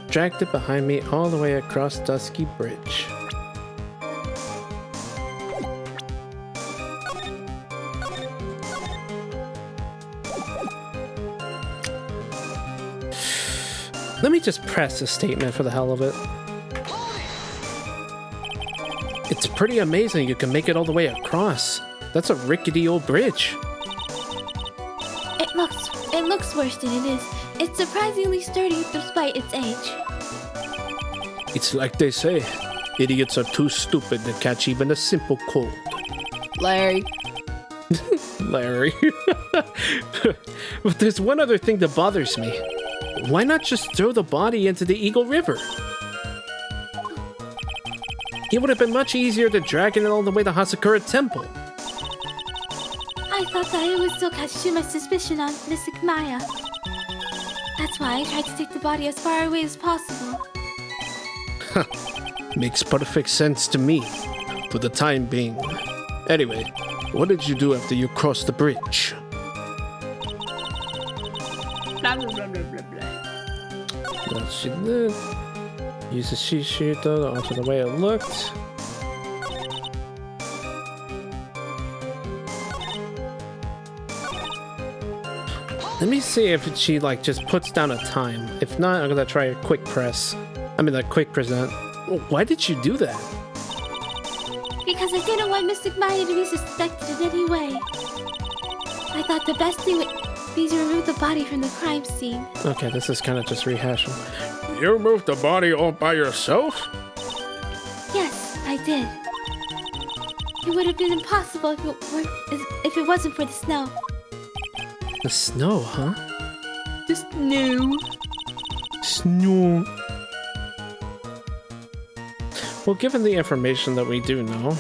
Dragged it behind me all the way across Dusky Bridge. Let me just press a statement for the hell of it. It's pretty amazing you can make it all the way across. That's a rickety old bridge. It looks worse than it is. It's surprisingly sturdy despite its age. It's like they say, idiots are too stupid to catch even a simple cold. Larry. Larry. But there's one other thing that bothers me. Why not just throw the body into the Eagle River? It would have been much easier than dragging it all the way to Hazakura Temple. I thought that it would still catch too much suspicion on Mystic Maya. That's why I tried to take the body as far away as possible. Makes perfect sense to me, for the time being. Anyway, what did you do after you crossed the bridge? Blah, blah, blah, blah, blah, blah. What she did. Use the Shishita onto the way it looked. Let me see if she like just puts down a time. If not, I'm gonna try a quick press. I mean, a quick present. Why did you do that? Because I didn't want Mystic Maya to be suspected in any way. I thought the best thing would be to remove the body from the crime scene. Okay, this is kind of just rehashing. You moved the body all by yourself? Yes, I did. It would have been impossible if it wasn't for the snow. The snow, huh? Just new. Snow. Well, given the information that we do know,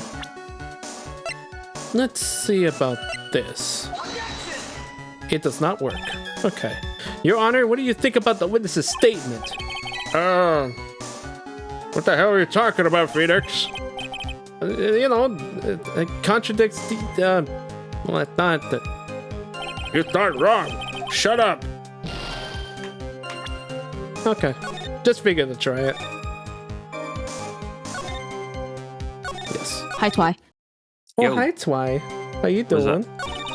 let's see about this. It does not work. Okay. Your Honor, what do you think about the witness's statement? What the hell are you talking about, Phoenix? You know, it contradicts the, well, I thought that... You thought wrong. Shut up. Okay. Just figured to try it. Yes. Hi, Well, Yo. hi, Twy. How you What's doing?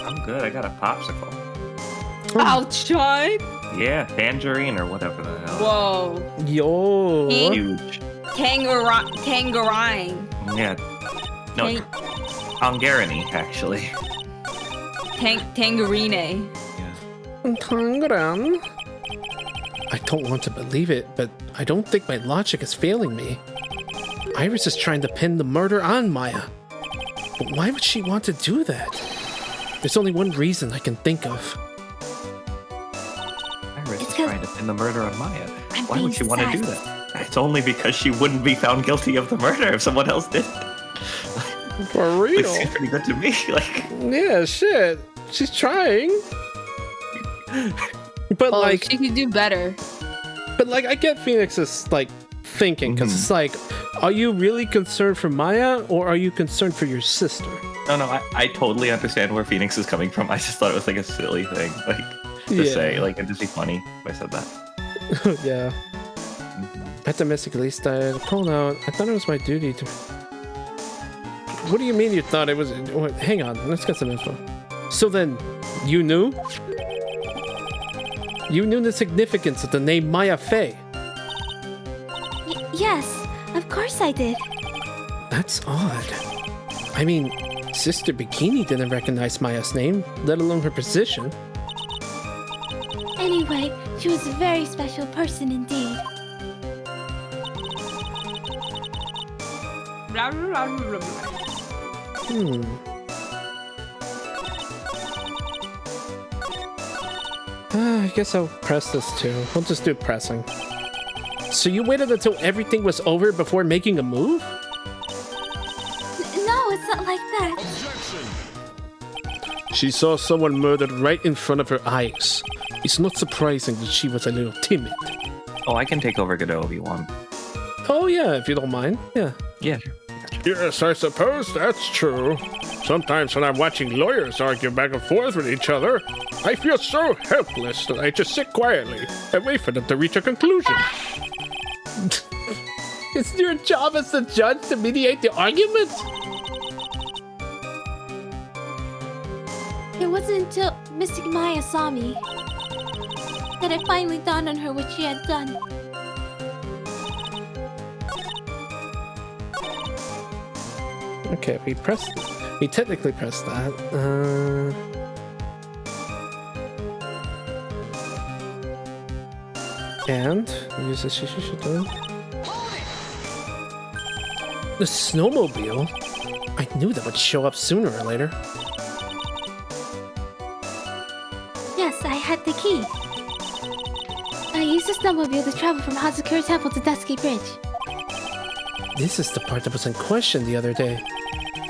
I'm good. I got a popsicle. Outside? Yeah, tangerine or whatever the hell. Whoa. Yo. Huge. Tangerine. Yeah. No, Tangerine, actually. Tangerine. Tangerine. I don't want to believe it, but I don't think my logic is failing me. Iris is trying to pin the murder on Maya. But why would she want to do that? There's only one reason I can think of. Iris is It's 'cause trying to pin the murder on Maya. I'm Why would being she want to do sassy. that? It's only because she wouldn't be found guilty of the murder if someone else did. For It real? seems pretty good to me. Like, Yeah, shit. She's trying. But Oh, like, she could do better. I get Phoenix's like thinking because it's like, are you really concerned for Maya or are you concerned for your sister? no, I totally understand where Phoenix is coming from. I just thought it was like a silly thing, like to say. Like, it'd just be funny if I said that. Yeah. At domestic lease died. Pulled out. I thought it was my duty to. What do you mean you thought it was? Wait, hang on. Let's get some info. So then, you knew? You knew the significance of the name Maya Fey. Yes, of course I did. That's odd. I mean, Sister Bikini didn't recognize Maya's name, let alone her position. Anyway, she was a very special person indeed. Blah, blah, blah, blah, blah. I guess I'll press this too. We'll just do pressing. So you waited until everything was over before making a move? No, it's not like that. She saw someone murdered right in front of her eyes. It's not surprising that she was a little timid. Oh, I can take over Godot if you want. Oh yeah, if you don't mind. Yeah. Yeah. Yes, I suppose that's true. Sometimes when I'm watching lawyers argue back and forth with each other, I feel so helpless that I just sit quietly and wait for them to reach a conclusion. It's your job as the judge to mediate the argument? It wasn't until Mystic Maya saw me that it finally dawned on her what she had done. Okay, we technically pressed that. And use the Shisha do. The snowmobile? I knew that would show up sooner or later. Yes, I had the key. I used the snowmobile to travel from Hazakura Temple to Dusky Bridge. This is the part that was in question the other day.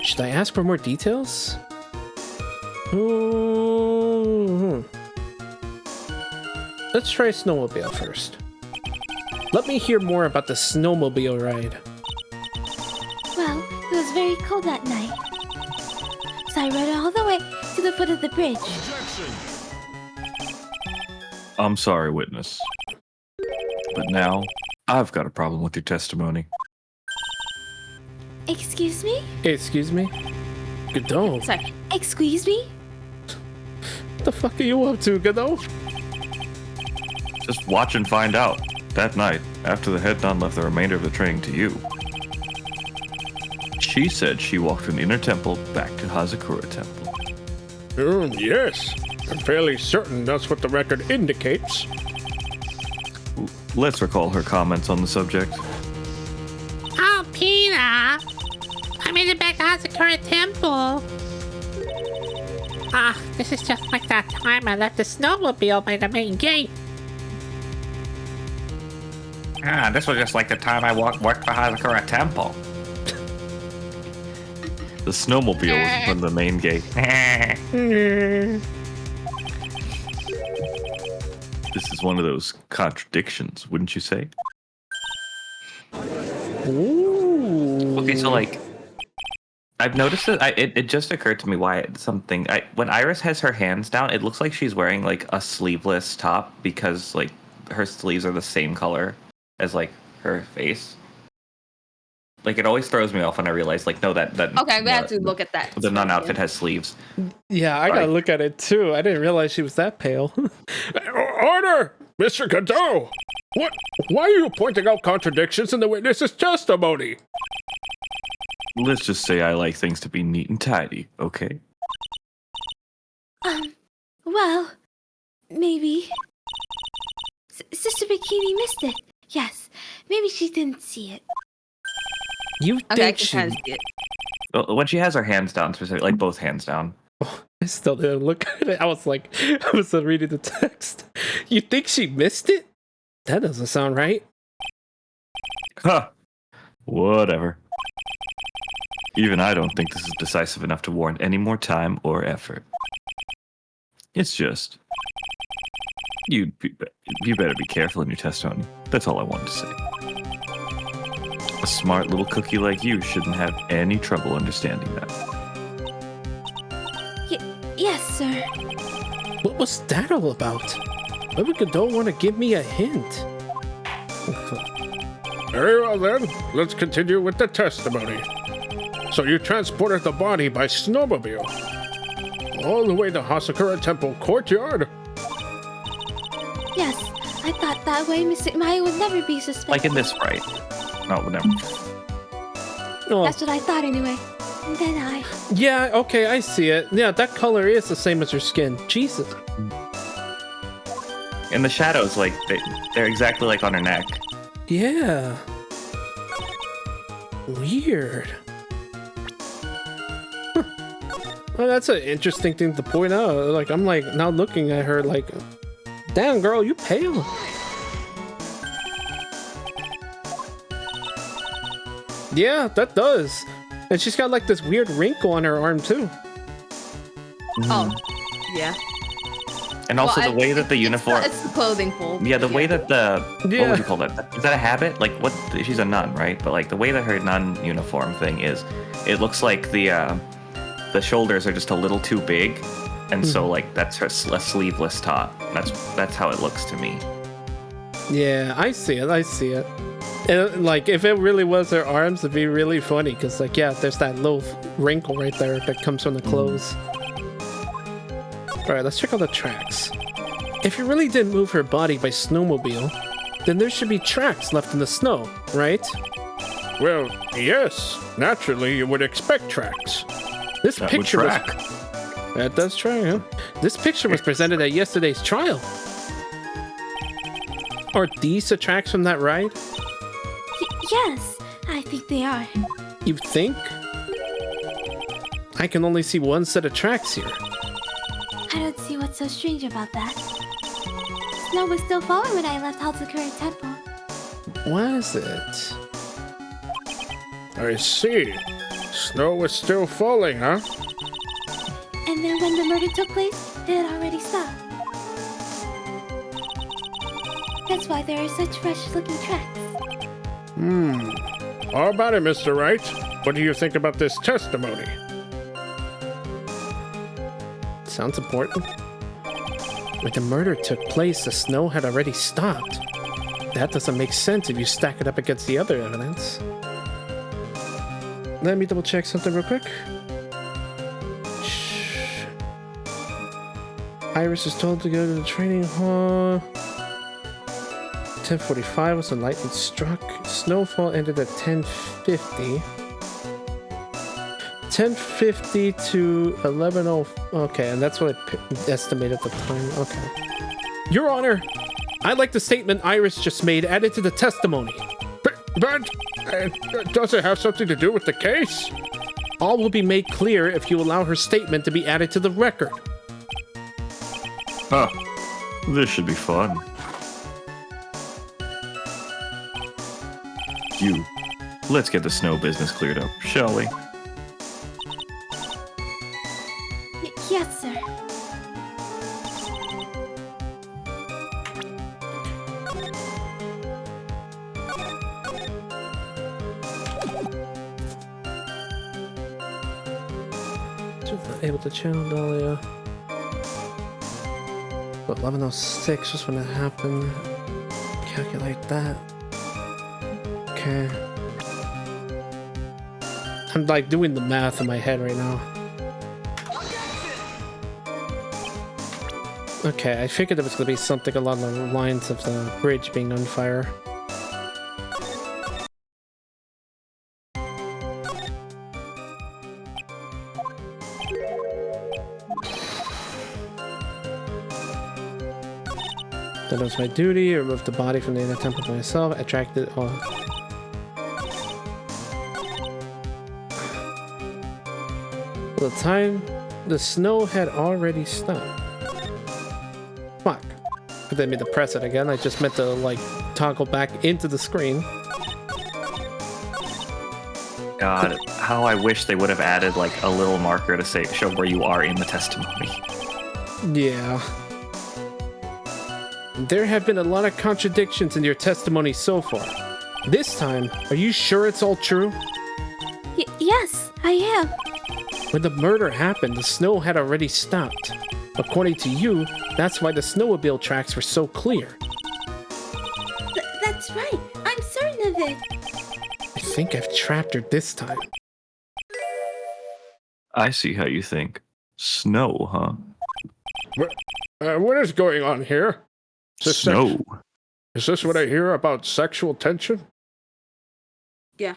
Should I ask for more details? Let's try snowmobile first. Let me hear more about the snowmobile ride. Well, it was very cold that night. So I rode all the way to the foot of the bridge. I'm sorry, witness. But now, I've got a problem with your testimony. Excuse me? Excuse me? Godot? Sorry. Excuse me? What the fuck are you up to, Godot? Just watch and find out. That night, after the head nun left the remainder of the training to you, she said she walked from Inner Temple back to Hazakura Temple. Yes, I'm fairly certain that's what the record indicates. Let's recall her comments on the subject. Oh, Peter! I made it back to Hazakura Temple. Ah, this is just like that time I left the snowmobile by the main gate. This was just like the time I worked for Hazakura Temple. The snowmobile was in front of the main gate. This is one of those contradictions, wouldn't you say? Ooh. Okay, so like, I've noticed it. It just occurred to me why when Iris has her hands down, it looks like she's wearing like a sleeveless top because like her sleeves are the same color as like her face. Like it always throws me off when I realize like no that Okay, I'm gonna have to look at that. the nun outfit has sleeves. Yeah, I gotta look at it too. I didn't realize she was that pale. Order! Mr. Godot! What? Why are you pointing out contradictions in the witness's testimony? Let's just say I like things to be neat and tidy, okay? Well, maybe. Sister Bikini missed it. Yes, maybe she didn't see it. You Okay, I think can she... kind of see it. Well, when she has her hands down, specifically, like both hands down. I still didn't look at it. I was reading the text. You think she missed it? That doesn't sound right. Huh. Whatever. Even I don't think this is decisive enough to warrant any more time or effort. It's just... You better be careful in your testimony. That's all I wanted to say. A smart little cookie like you shouldn't have any trouble understanding that. Yes, sir. What was that all about? Why would Godot want to give me a hint? Very well then, let's continue with the testimony. So you transported the body by snowmobile all the way to Hasakura Temple courtyard? Yes, I thought that way Mystic Maya would never be suspected. Like in this Wright. No, whatever. Oh, That's what I thought anyway. And then I... yeah, okay, I see it. Yeah, that color is the same as her skin. Jesus. In the shadows, like, they're exactly like on her neck. Yeah. Weird. Huh. Well, that's an interesting thing to point out. Like, I'm like now looking at her like, damn girl, you pale. Yeah, that does. And she's got like this weird wrinkle on her arm too. Oh, yeah. And also Well, the way that the uniform... It's the clothing fold. Yeah, the way that the... Yeah. What would you call that? Is that a habit? Like, what... She's a nun, right? But, like, the way that her nun uniform thing is, it looks like the shoulders are just a little too big. And so, like, that's her a sleeveless top. That's how it looks to me. Yeah, I see it. I see it. And, like, if it really was her arms, it'd be really funny. Because, like, yeah, there's that little wrinkle right there that comes from the clothes. Alright, let's check out the tracks. If you really did move her body by snowmobile, then there should be tracks left in the snow, right? Well, yes. Naturally, you would expect tracks. This That would picture track. That does track, huh? This picture was presented at yesterday's trial. Are these the tracks from that ride? Yes, I think they are. You think? I can only see one set of tracks here. I don't see what's so strange about that. Snow was still falling when I left Halsakura Temple. Was it? I see. Snow was still falling, huh? And then when the murder took place, it had already stopped. That's why there are such fresh-looking tracks. How about it, Mr. Wright? What do you think about this testimony? Sounds important. When the murder took place, the snow had already stopped. That doesn't make sense if you stack it up against the other evidence. Let me double check something real quick. Shh. Iris is told to go to the training hall. 10:45 was when lightning struck. Snowfall ended at 10:50. 10:50 to 11:00. Okay, and that's what it estimated the time. Okay. Your Honor, I'd like the statement Iris just made added to the testimony. But does it have something to do with the case? All will be made clear if you allow her statement to be added to the record. Huh. This should be fun. Let's get the snow business cleared up, shall we? Yes, sir. Just not able to channel Dahlia. But 11:06 was when it happened. Calculate that. Okay. I'm like doing the math in my head right now. Okay, I figured it was gonna be something along the lines of the bridge being on fire. That was my duty. Remove the body from the inner temple by myself. Attracted. Oh. The time the snow had already stopped. Fuck. I didn't mean to press it again. I just meant to like toggle back into the screen. God, how I wish they would have added like a little marker to say show where you are in the testimony. Yeah. There have been a lot of contradictions in your testimony so far. This time, are you sure it's all true? Yes, I am. When the murder happened, the snow had already stopped. According to you, that's why the snowmobile tracks were so clear. That's right. I'm certain of it. I think I've trapped her this time. I see how you think. Snow, huh? What is going on here? Snow. Is this what I hear about sexual tension? Yeah.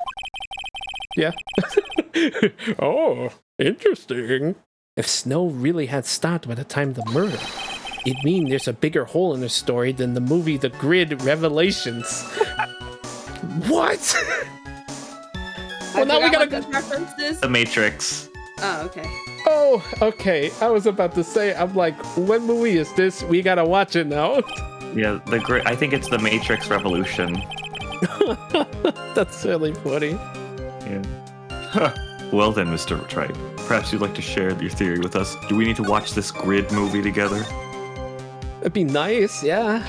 Yeah. Oh, interesting. If snow really had stopped by the time of the murder, it'd mean there's a bigger hole in the story than the movie The Grid Revelations. What? Well, now we gotta go. References. The Matrix. Oh, okay. Oh, okay. I was about to say, I'm like, what movie is this? We gotta watch it now. Yeah, I think it's The Matrix Revolution. That's really funny. Yeah. Well then, Mr. Wright, perhaps you'd like to share your theory with us. Do we need to watch this Grid movie together? It'd be nice, yeah.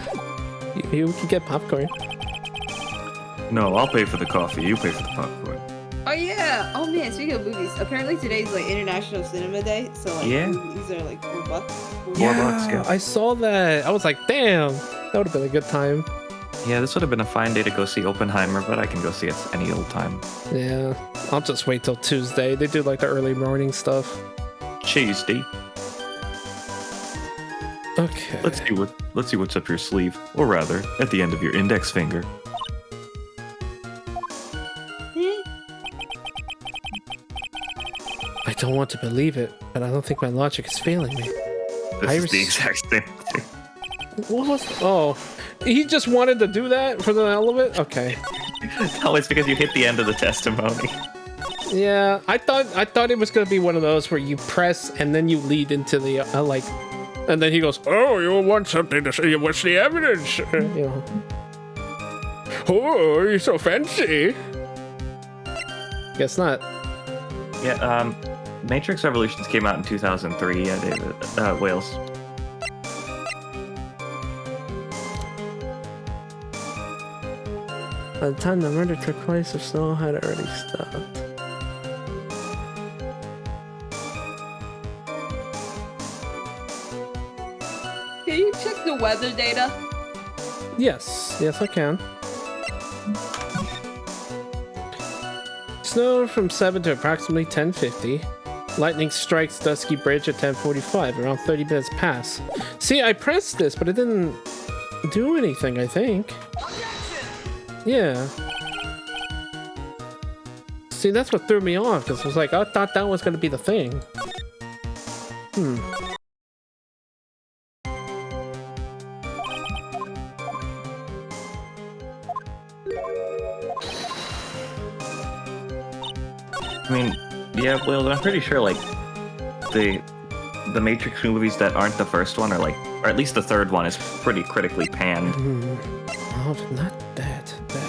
You can get popcorn. No, I'll pay for the coffee. You pay for the popcorn. Oh yeah. Oh man. Speaking of movies, apparently today's like International Cinema Day, so like Yeah. movies are like $4. $4. Yeah. I saw that. I was like, damn, that would have been a good time. Yeah, this would have been a fine day to go see Oppenheimer, but I can go see it any old time. Yeah, I'll just wait till Tuesday. They do like the early morning stuff. Tuesday. Okay. Let's see what's up your sleeve, or rather, at the end of your index finger. I don't want to believe it, but I don't think my logic is failing me. This is the exact same thing. What was? Oh, he just wanted to do that for the hell of it. Okay. No, it's because you hit the end of the testimony. Yeah, I thought it was gonna be one of those where you press and then you lead into the like, and then he goes, Oh, you want something to say? What's the evidence? you know. Oh, you're so fancy. Guess not. Yeah, Matrix Revolutions came out in 2003. Yeah, David, Wales. By the time the murder took place, the snow had already stopped. Can you check the weather data? Yes, I can. Snow from 7 to approximately 10:50. Lightning strikes Dusky Bridge at 10:45. Around 30 minutes pass. See, I pressed this, but it didn't do anything, I think. Yeah. See, that's what threw me off, because I was like, I thought that was going to be the thing. I mean, yeah, well, I'm pretty sure like the Matrix movies that aren't the first one are like, or at least the third one is pretty critically panned. Oh, but not that bad.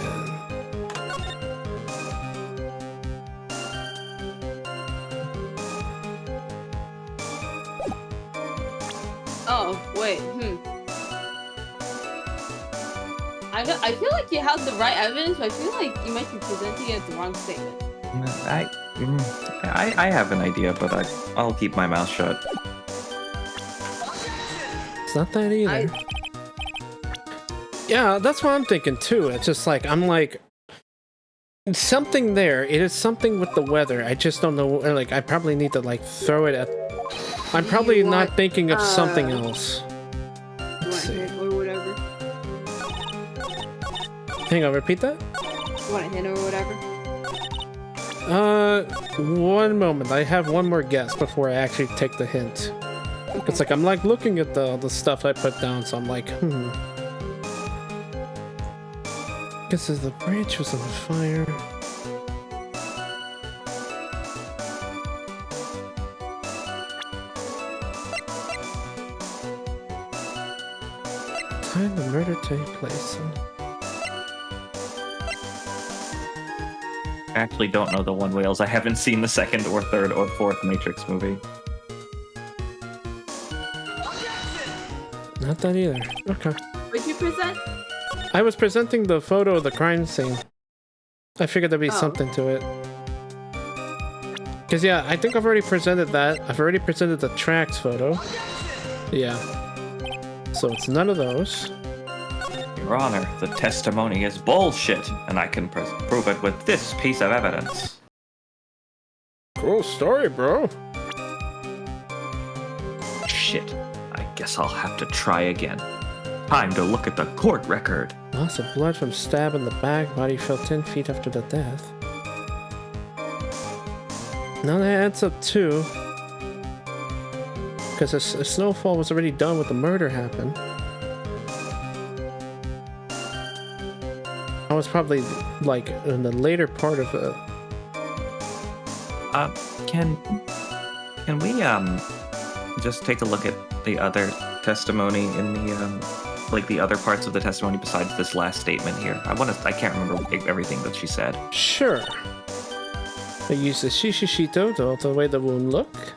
Oh wait. I feel like you have the right evidence, but I feel like you might be presenting it as the wrong statement. I have an idea, but I'll keep my mouth shut. It's not that either. Yeah, that's what I'm thinking too. It's just like, I'm like, something there. It is something with the weather. I just don't know. Like, I probably need to like throw it at. I'm probably not thinking of something else. Let's see. Or whatever. Hang on, repeat that? Want a hint or whatever? One moment. I have one more guess before I actually take the hint. Okay. It's like I'm like looking at the stuff I put down, so I'm like, Guess the bridge was on fire. Time the murder take place. I actually don't know the one Wales. I haven't seen the second or third or fourth Matrix movie. Not that either. Okay. What'd you present? I was presenting the photo of the crime scene. I figured there'd be Oh. something to it. Cause yeah, I think I've already presented that. I've already presented the tracks photo. Yeah. So it's none of those. Your Honor, the testimony is bullshit, and I can prove it with this piece of evidence. Cool story, bro. Shit. I guess I'll have to try again. Time to look at the court record. Loss of blood from stab in the back. Body fell 10 feet after the death. Now that adds up too. Because a snowfall was already done when the murder happened. I was probably like in the later part of it. Can we just take a look at the other testimony in the like the other parts of the testimony besides this last statement here? I can't remember everything that she said. Sure. I used the shishishito to alter the way the wound looked.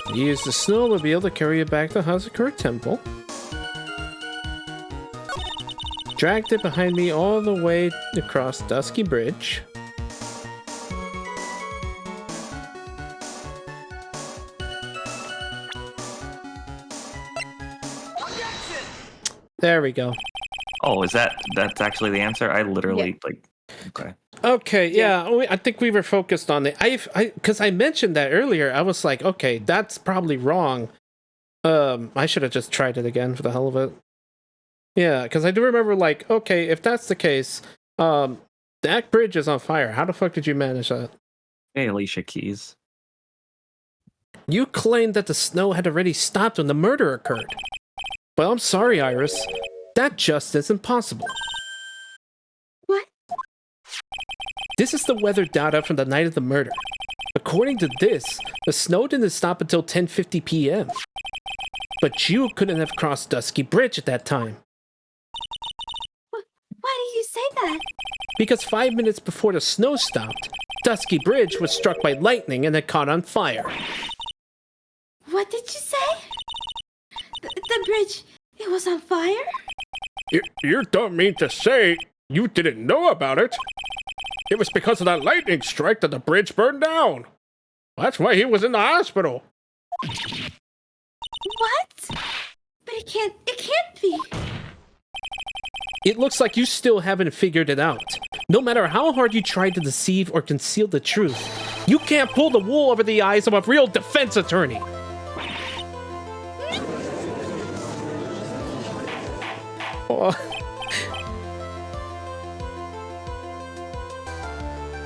I used the snowmobile to carry it back to Hazakura Temple. Dragged it behind me all the way across Dusky Bridge. There we go. Oh, that's actually the answer? I literally okay. Okay, yeah, I think we were focused on it. Because I mentioned that earlier. I was like, okay, that's probably wrong. I should have just tried it again for the hell of it. Yeah, because I do remember, like, okay, if that's the case, that bridge is on fire. How the fuck did you manage that? Hey, Alicia Keys. You claimed that the snow had already stopped when the murder occurred. Well, I'm sorry, Iris. That just isn't possible. What? This is the weather data from the night of the murder. According to this, the snow didn't stop until 10:50 p.m. But you couldn't have crossed Dusky Bridge at that time. Why do you say that? Because 5 minutes before the snow stopped, Dusky Bridge was struck by lightning and it caught on fire. What did you say? The bridge, it was on fire? You don't mean to say you didn't know about it? It was because of that lightning strike that the bridge burned down. That's why he was in the hospital. What? But it can't be. It looks like you still haven't figured it out. No matter how hard you try to deceive or conceal the truth, you can't pull the wool over the eyes of a real defense attorney. Oh.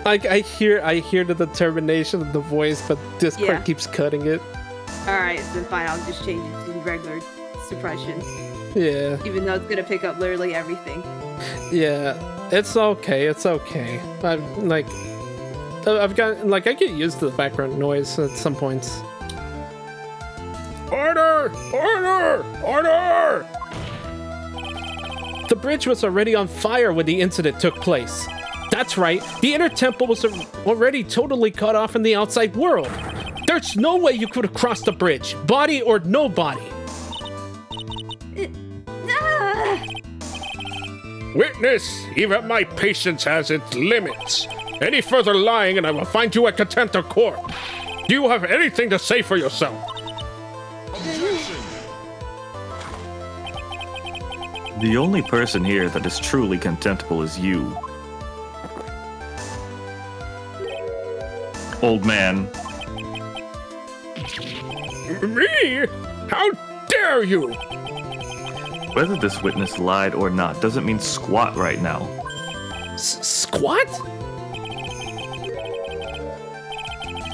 I hear the determination of the voice, but Discord keeps cutting it. Alright, then fine, I'll just change it to regular suppression. Yeah. Even though it's gonna pick up literally everything. Yeah. It's okay. It's okay. I've got I get used to the background noise at some points. Order! Order! Order! The bridge was already on fire when the incident took place. That's right, the inner temple was already totally cut off from the outside world. There's no way you could have crossed the bridge, body or no body. Witness, even my patience has its limits. Any further lying and I will find you at contempt of court. Do you have anything to say for yourself? The only person here that is truly contemptible is you. old man. Me? How dare you? Whether this witness lied or not doesn't mean squat right now. Squat?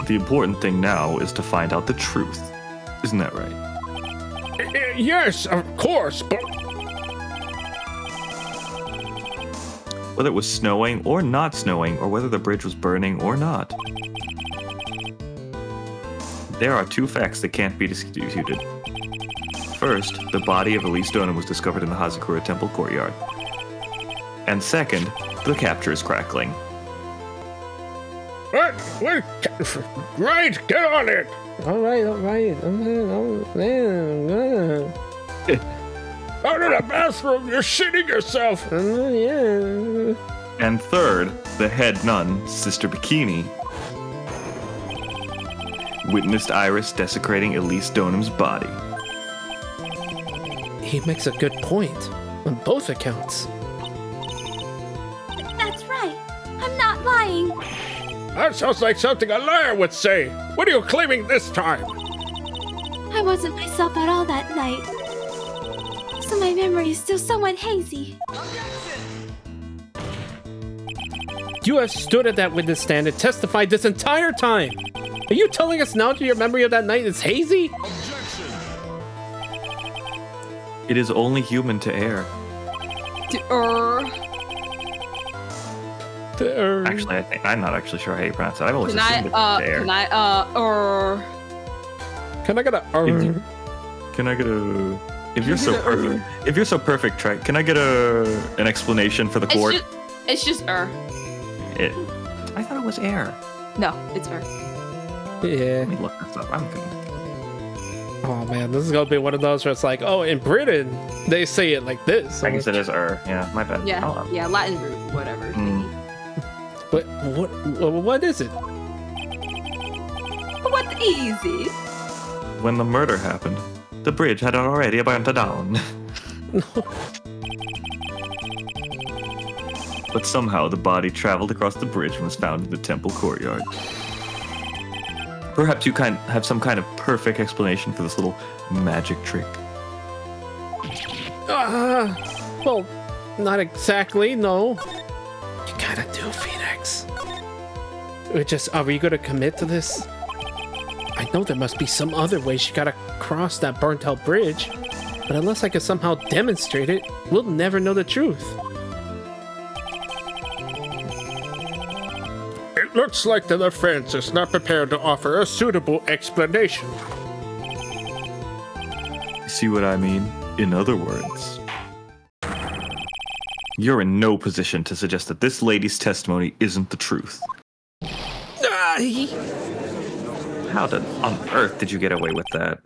The important thing now is to find out the truth. Isn't that right? Yes, of course, but Whether it was snowing or not snowing, or whether the bridge was burning or not. There are two facts that can't be disputed. First, the body of Elise Donan was discovered in the Hazakura Temple courtyard. And second, the capture is crackling. what? Right, get on it. All right. Out of the bathroom, you're shitting yourself. Yeah. And third, the head nun, Sister Bikini, witnessed Iris desecrating Elise Donham's body. He makes a good point on both accounts. That's right. I'm not lying. That sounds like something a liar would say. What are you claiming this time? I wasn't myself at all that night. So my memory is still somewhat hazy. You have stood at that witness stand and testified this entire time. Are you telling us now that your memory of that night is hazy? It is only human to err. Actually, I'm not actually sure how you pronounce it. I've always assumed it's to err. Can I get a? Can I get a? If you're so perfect, Trey, can I get an explanation for the court? It's just I thought it was air. No, it's Yeah. Let me look this up. I'm good. Oh man, this is gonna be one of those where it's like, oh, in Britain they say it like this. I guess it is Yeah, my bad. Yeah, Oh, yeah, Latin root, whatever. But what is it? What's easy? When the murder happened, the bridge had already burnt down. But somehow the body traveled across the bridge and was found in the temple courtyard. Perhaps you have some kind of perfect explanation for this little magic trick. Well, not exactly, no. You gotta do, Phoenix. Are we gonna commit to this? I know there must be some other way she gotta cross that burnt out bridge, but unless I can somehow demonstrate it, we'll never know the truth. It looks like the defense is not prepared to offer a suitable explanation. See what I mean? In other words, you're in no position to suggest that this lady's testimony isn't the truth. How on earth did you get away with that?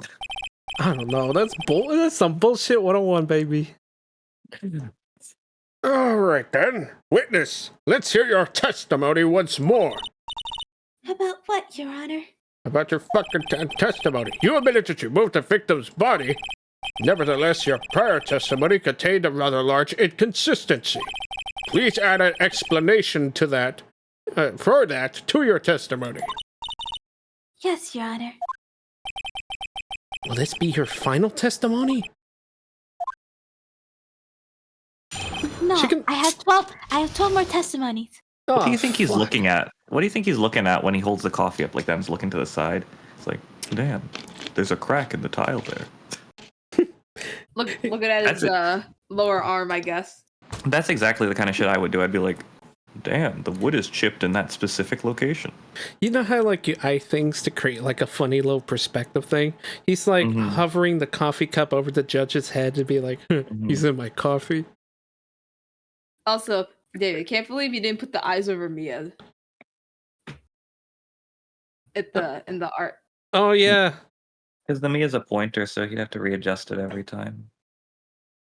I don't know. That's some bullshit 101, baby. All right then, witness, let's hear your testimony once more. About what, Your Honor? About your fucking testimony. You admitted that you moved the victim's body. Nevertheless, your prior testimony contained a rather large inconsistency. Please add an explanation to that, to your testimony. Yes, Your Honor. Will this be her final testimony? No, She can- I have 12 more testimonies. What do you think he's looking at? What do you think he's looking at when he holds the coffee up like that and is looking to the side? It's like, damn, there's a crack in the tile there. Look at his lower arm, I guess. That's exactly the kind of shit I would do. I'd be like, damn, the wood is chipped in that specific location. You know how like you eye things to create like a funny little perspective thing? He's like hovering the coffee cup over the judge's head to be like, he's in my coffee. Also, David, can't believe you didn't put the eyes over Mia. In the art. Oh yeah. Because the Mia's a pointer, so he'd have to readjust it every time.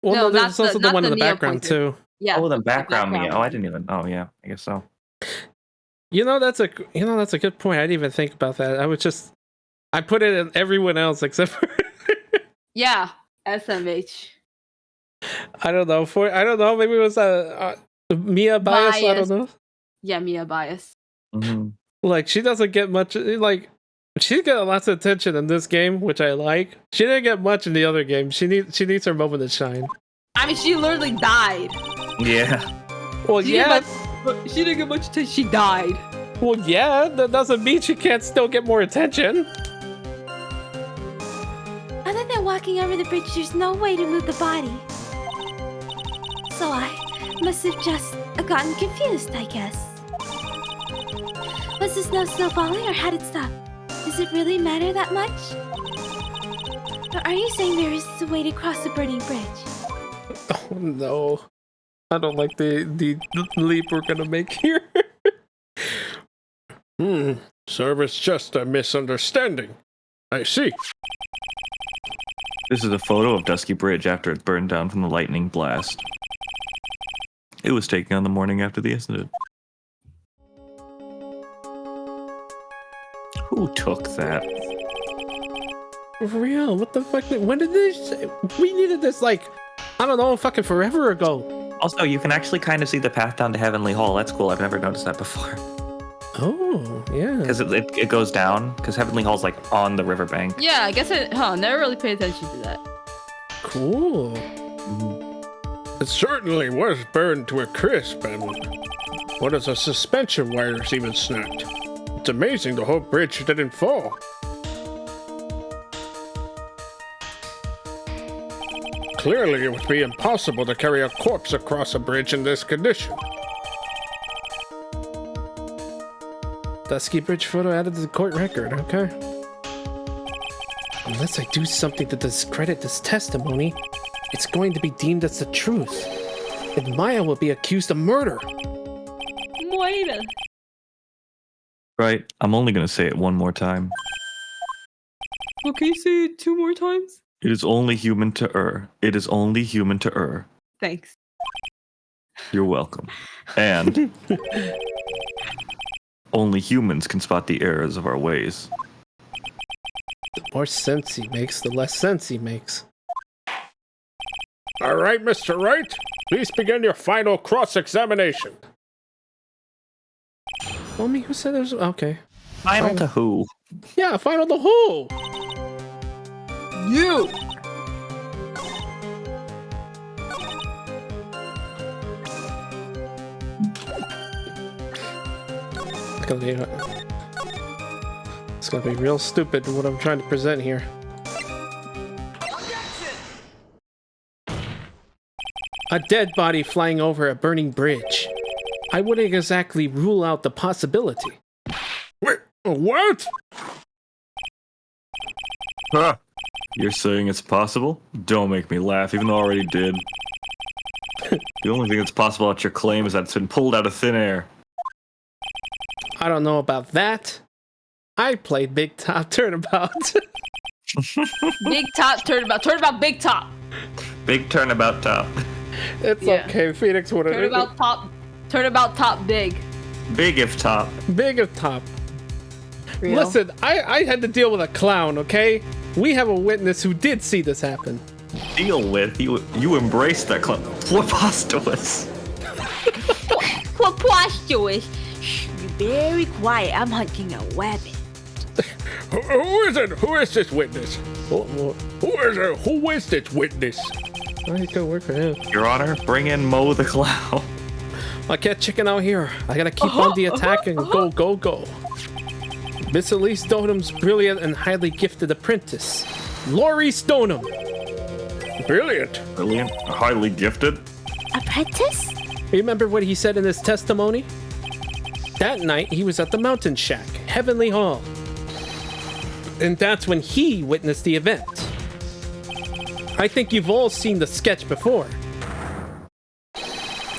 Well, No, there's not also the not one in the the Mia background pointer. too. Yeah. Oh, the background Mia. Oh, I didn't even. Oh, yeah, I guess so. That's a good point. I didn't even think about that. I put it in everyone else except for Yeah, SMH. I don't know. Maybe it was a Mia bias. I don't know. Yeah, Mia bias. Mm-hmm. Like, she doesn't get much, like, she's got lots of attention in this game, which I like. She didn't get much in the other game. She needs her moment to shine. I mean, she literally died. Yeah. Well, She yeah. she didn't get much attention. She died. Well, yeah, that doesn't mean she can't still get more attention. Other than walking over the bridge, there's no way to move the body. So I must have just gotten confused, I guess. Was the snow still falling or had it stopped? Does it really matter that much? Or are you saying there is a way to cross the burning bridge? Oh no. I don't like the leap we're gonna make here. So it's just a misunderstanding. I see. This is a photo of Dusky Bridge after it burned down from the lightning blast. It was taken on the morning after the incident. Who took that? For real, what the fuck? When did this? We needed this, like, I don't know, fucking forever ago. Also, you can actually kind of see the path down to Heavenly Hall. That's cool. I've never noticed that before. Oh, yeah. Because it goes down. Because Heavenly Hall's like on the riverbank. Yeah, I guess never really paid attention to that. Cool. It certainly was burned to a crisp, and what is a suspension wires even snapped? It's amazing the whole bridge didn't fall. Clearly, it would be impossible to carry a corpse across a bridge in this condition. Dusky Bridge photo added to the court record, okay. Unless I do something to discredit this testimony, it's going to be deemed as the truth. And Maya will be accused of murder. Moira. Right. I'm only going to say it one more time. Okay, say it 2 more times. It is only human to err. It is only human to err. Thanks. You're welcome. And only humans can spot the errors of our ways. The more sense he makes, the less sense he makes. All right, Mr. Wright, please begin your final cross-examination. Well, me, who said it was... Okay. Final to who? Yeah, final to who? You. It's gonna be real stupid what I'm trying to present here. A dead body flying over a burning bridge. I wouldn't exactly rule out the possibility. Wait, what? Huh. You're saying it's possible? Don't make me laugh, even though I already did. The only thing that's possible about your claim is that it's been pulled out of thin air. I don't know about that. I played Big Top Turnabout. Big top, turnabout, big top. Big turnabout top. It's Yeah. okay, Phoenix would have. Turnabout top, big. Big if top. Big of top. Real. Listen, I had to deal with a clown, okay? We have a witness who did see this happen. Deal with? You embraced that club. Preposterous. Preposterous. Shh, be very quiet. I'm hunting a weapon. Who is it? Who is this witness? Oh, Who is it? Who is this witness? I could work for him. Your Honor, bring in Mo the Clown. I can't chicken out here. I gotta keep on the attack and go, go, go. Miss Elise Stonham's brilliant and highly gifted apprentice, Laurie Stoneham. Brilliant. Brilliant. Highly gifted. Apprentice? Remember what he said in his testimony? That night, he was at the Mountain Shack, Heavenly Hall. And that's when he witnessed the event. I think you've all seen the sketch before.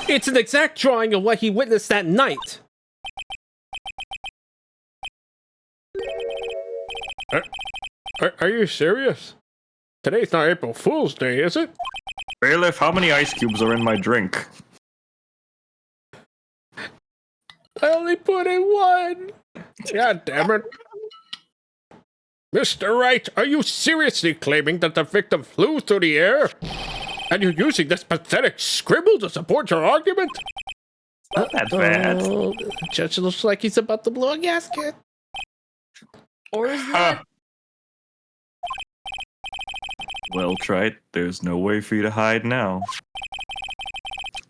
It's an exact drawing of what he witnessed that night. Are you serious? Today's not April Fool's Day, is it? Bailiff, how many ice cubes are in my drink? I only put in one. God damn it. Mr. Wright, are you seriously claiming that the victim flew through the air? And you're using this pathetic scribble to support your argument? Not that bad. Judge looks like he's about to blow a gasket. Or is that? Well, Trite, there's no way for you to hide now.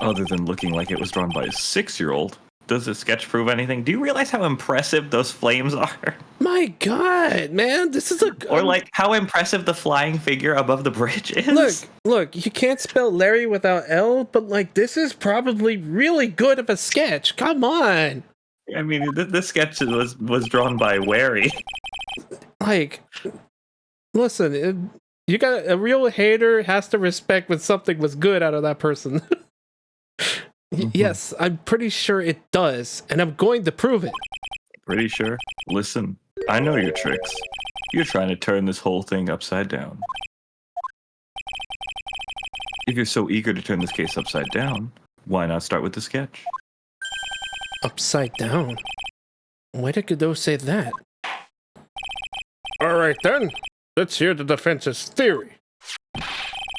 Other than looking like it was drawn by a 6-year-old. Does the sketch prove anything? Do you realize how impressive those flames are? My God, man, this is a... Or like how impressive the flying figure above the bridge is? Look, you can't spell Larry without L, but like this is probably really good of a sketch. Come on. I mean, this sketch was drawn by Wary. Like, listen, you got a real hater has to respect when something was good out of that person. Yes, I'm pretty sure it does, and I'm going to prove it. Pretty sure? Listen, I know your tricks. You're trying to turn this whole thing upside down. If you're so eager to turn this case upside down, why not start with the sketch? Upside down? Why did Godot say that? All right then, let's hear the defense's theory.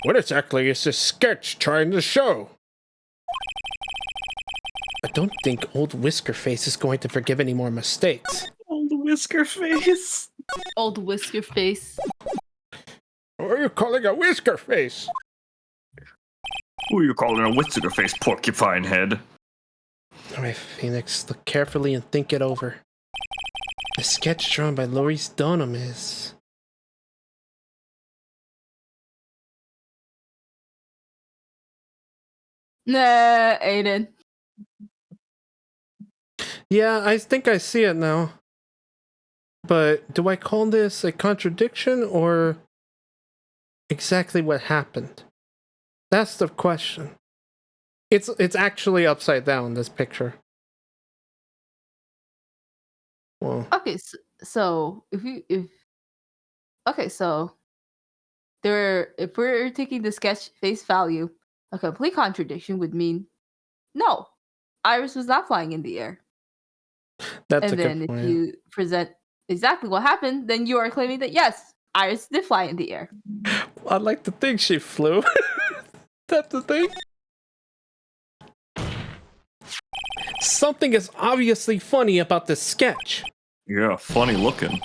What exactly is this sketch trying to show? I don't think old Whisker Face is going to forgive any more mistakes. Old Whisker Face. Old whisker face. What are you calling a whisker face? Who are you calling a Whisker Face, porcupine head? Alright, Phoenix, look carefully and think it over. The sketch drawn by Maurice Dunham is... Nah, Aiden. Yeah, I think I see it now. But do I call this a contradiction or exactly what happened? That's the question. It's actually upside down, this picture. Well, Okay, so if if we're taking the sketch face value, a complete contradiction would mean no, Iris was not flying in the air. that's a And then good if point. you present exactly what happened, then you are claiming that yes, Iris did fly in the air. I'd like to think she flew. That's the thing. Something is obviously funny about this sketch. Yeah, funny looking.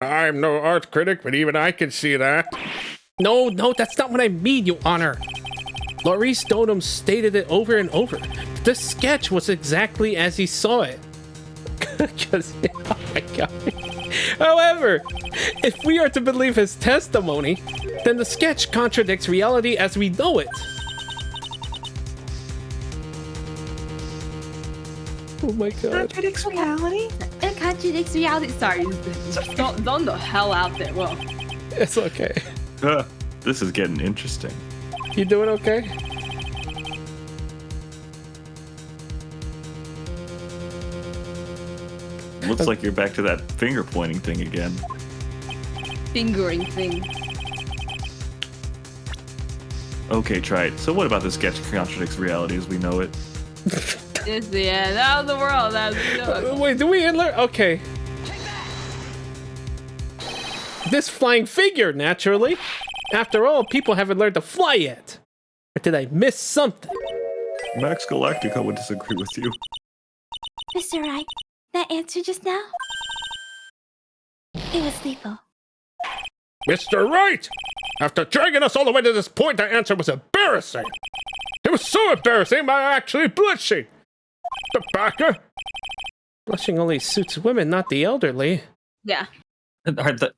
I'm no art critic, but even I can see that. No, that's not what I mean, you honor. Maurice Dunham stated it over and over. The sketch was exactly as he saw it. Because, oh my God. However, if we are to believe his testimony, then the sketch contradicts reality as we know it. Oh my God. Contradicts reality? It contradicts reality. Sorry, don't the hell out there. Well, It's okay. This is getting interesting. You doing okay? Looks like you're back to that finger pointing thing again. fingering thing. Okay, Trite. So what about this sketch contradicts reality as we know it? It's the end of the world as we know it. Wait, do we learn? Okay. This flying figure, naturally. After all, people haven't learned to fly yet. Or did I miss something? Max Galactica would disagree with you. Mr. Wright, that answer just now? It was lethal. Mr. Wright! After dragging us all the way to this point, the answer was embarrassing. It was so embarrassing, I'm actually blushing. Tobacco? Blushing only suits women, not the elderly. Yeah.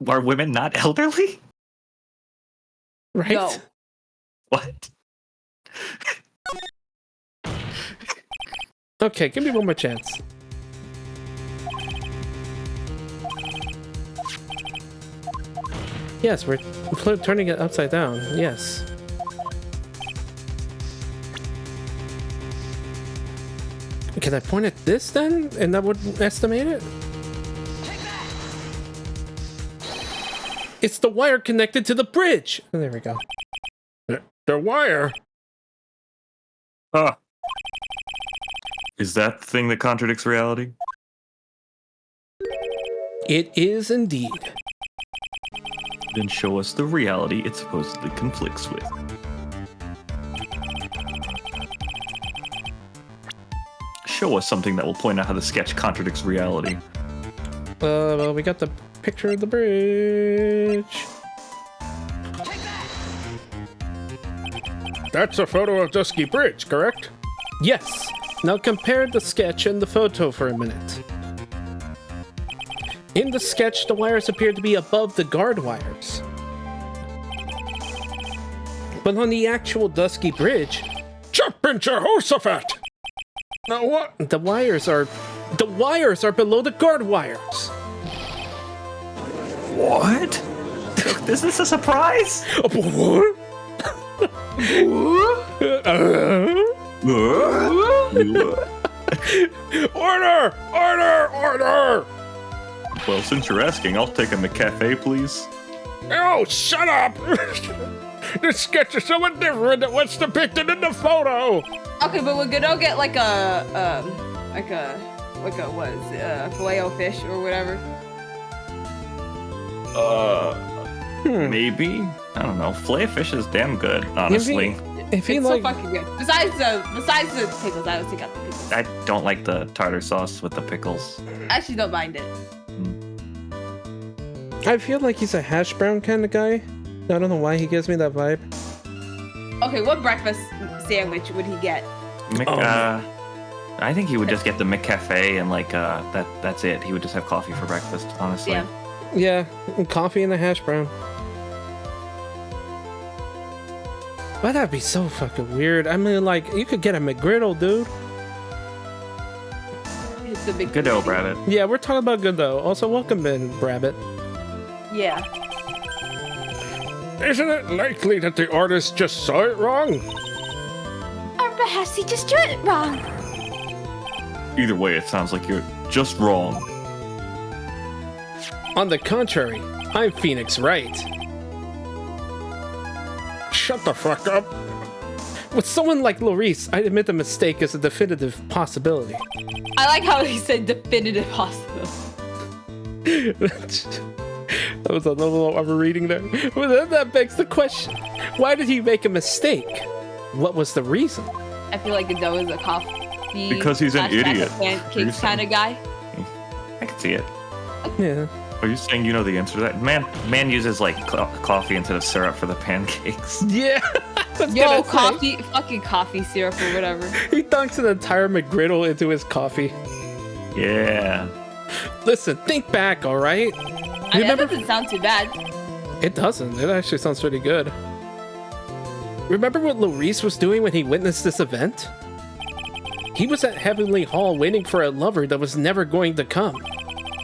Are women not elderly? Right? No. What? Okay, give me one more chance. Yes, we're turning it upside down. Yes. Can I point at this then? And that would estimate it? It's the wire connected to the bridge! Oh, there we go. The wire? Huh. Is that the thing that contradicts reality? It is indeed. Then show us the reality it supposedly conflicts show us something that will point out how the sketch contradicts reality. Well, we got the picture of the bridge. That's a photo of Dusky Bridge, correct? Yes. Now compare the sketch and the photo for a minute. In the sketch, the wires appear to be above the guard wires. But on the actual Dusky Bridge, Jumpin' Jehoshaphat! Now what? the wires are below the guard wires. What? Is this a surprise? What? Order! Order! Order! Well, since you're asking, I'll take a McCafe, please. Oh, shut up! This sketch is so different than what's depicted in the photo! Okay, but we're gonna get like a what is it, filet-o-fish or whatever. Maybe? I don't know. Filet fish is damn good, honestly. If he It's like, so fucking good. Besides the pickles, I would take out the pickles. I don't like the tartar sauce with the pickles. I actually don't mind it. I feel like he's a hash brown kind of guy. I don't know why he gives me that vibe. Okay, what breakfast sandwich would he get? I think he would just get the McCafe and like that's it. He would just have coffee for breakfast, honestly. Yeah. Yeah, and coffee and a hash brown. But that'd be so fucking weird. I mean, like, you could get a McGriddle, dude. It's a big Good old rabbit. Yeah, we're talking about good though. Also, welcome in, Rabbit. Yeah. Isn't it likely that the artist just saw it wrong? Or perhaps he just drew it wrong. Either way, it sounds like you're just wrong. On the contrary, I'm Phoenix Wright. Shut the fuck up. With someone like Lorice, I admit the mistake is a definitive possibility. I like how he said definitive hospital. That was a little overreading there. But then that begs the question, why did he make a mistake? What was the reason? I feel like Godot is a coffee. Because he's an idiot. Pancakes kind of guy. I can see it. Yeah. Are you saying you know the answer to that? Man uses like coffee instead of syrup for the pancakes. Yeah. Yo, coffee, fucking coffee syrup or whatever. He dunks an entire McGriddle into his coffee. Yeah. Listen, think back, all right? I mean, that doesn't sound too bad. It doesn't. It actually sounds pretty good. Remember what Lorice was doing when he witnessed this event? He was at Heavenly Hall waiting for a lover that was never going to come.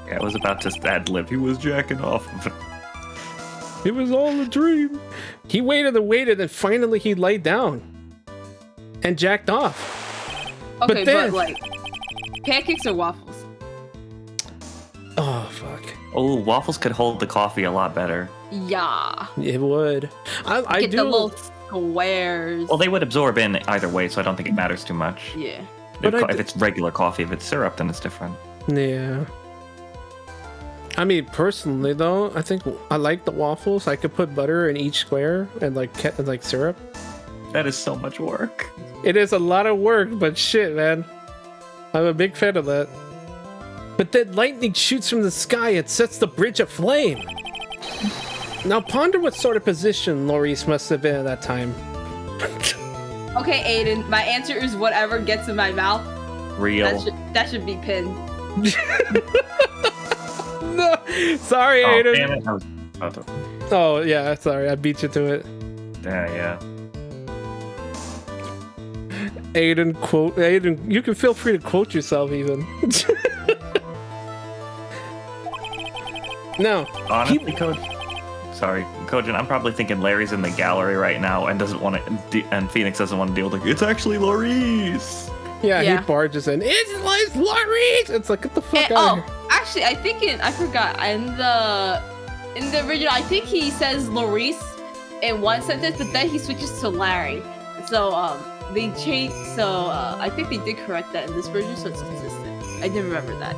Yeah, I was about to ad-lib. He was jacking off. It was all a dream. He waited and waited, and finally he laid down and jacked off. Okay, then- but like, pancakes or waffles? Oh, fuck. Oh, waffles could hold the coffee a lot better. Yeah. It would. I Get do. the little squares. Well, they would absorb in either way, so I don't think it matters too much. Yeah. But If it's regular coffee, if it's syrup, then it's different. Yeah. I mean, personally, though, I think I like the waffles. I could put butter in each square and like syrup. That is so much work. It is a lot of work, but shit, man. I'm a big fan of that. But then lightning shoots from the sky and sets the bridge aflame. Now ponder what sort of position Lorice must have been at that time. Okay, Aiden, my answer is whatever gets in my mouth. Real. That should be pinned. No, sorry, Oh, Aiden. damn it. I was about to... Oh yeah, sorry, I beat you to it. Yeah. Aiden, you can feel free to quote yourself even. No, Honestly, Kojin, I'm probably thinking Larry's in the gallery right now and doesn't want to, and Phoenix doesn't want to deal with it. It's actually Lorice. yeah, Yeah. he barges in. It's Lorice. It's like, get the fuck And, out of oh, here. actually, I think I forgot. In the original, I think he says Lorice in one sentence, but then he switches to Larry. So they changed. So I think they did correct that in this version, so it's consistent. I didn't remember that.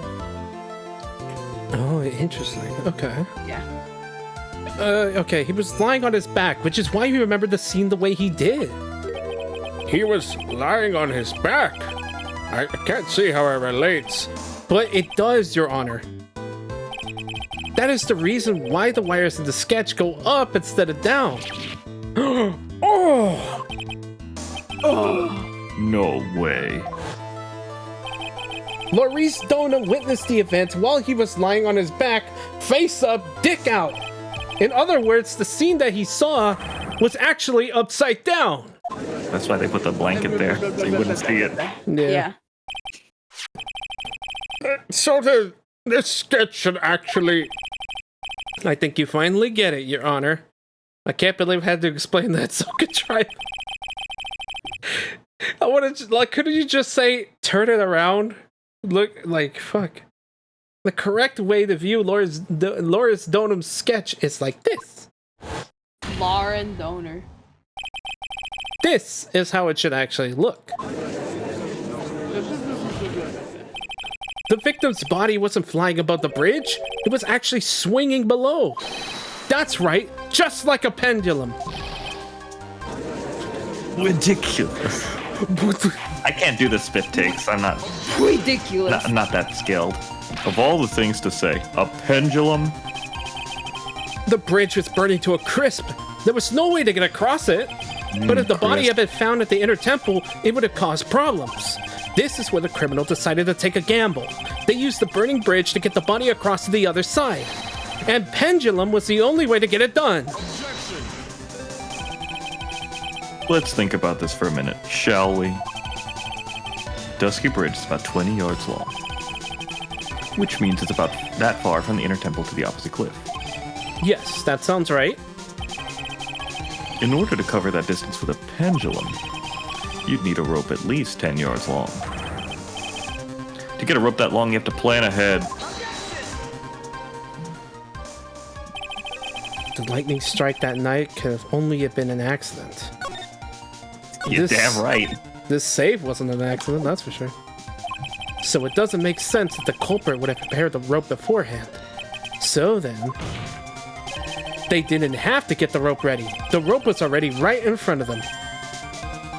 Oh, interesting. Okay. Yeah. Okay, he was lying on his back, which is why you remember the scene the way he did. He was lying on his back. I can't see how it relates. But it does, Your Honor. That is the reason why the wires in the sketch go up instead of down. Oh! No way. Maurice Donham witnessed the event while he was lying on his back, face up, dick out. In other words, the scene that he saw was actually upside down. That's why they put the blanket there, so you wouldn't see it. Yeah. So this sketch should actually... I think you finally get it, Your Honor. I can't believe I had to explain that so contrived. I wanted to, like, couldn't you just say, turn it around? Look, like, fuck. The correct way to view Loris Donham's sketch is like this. Lauren Donor. This is how it should actually look. The victim's body wasn't flying above the bridge. It was actually swinging below. That's right, just like a pendulum. Ridiculous. I can't do the spit takes. I'm not Ridiculous. not that skilled. Of all the things to say, a pendulum? The bridge was burning to a crisp. There was no way to get across it. But if the body had been found at the inner temple, it would have caused problems. This is where the criminal decided to take a gamble. They used the burning bridge to get the body across to the other side. And pendulum was the only way to get it done. Let's think about this for a minute, shall we? Dusky Bridge is about 20 yards long, which means it's about that far from the inner temple to the opposite cliff. Yes, that sounds right. In order to cover that distance with a pendulum, you'd need a rope at least 10 yards long. To get a rope that long, you have to plan ahead. The lightning strike that night could have only have been an accident. You're damn right. This save wasn't an accident, that's for sure. So it doesn't make sense that the culprit would have prepared the rope beforehand. So then, they didn't have to get the rope ready. The rope was already right in front of them.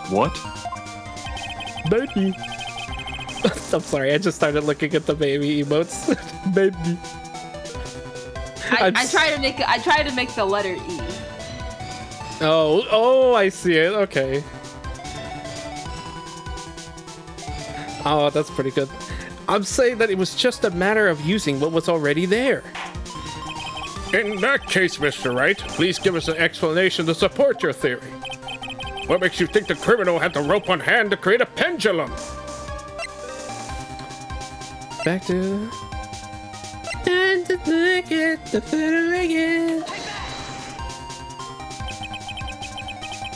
What? Baby. I'm sorry, I just started looking at the baby emotes. Baby. I try to make the letter E. Oh, I see it. Okay. Oh, that's pretty good. I'm saying that it was just a matter of using what was already there. In that case, Mr. Wright, please give us an explanation to support your theory. What makes you think the criminal had the rope on hand to create a pendulum? Back to... And to look at the photo again.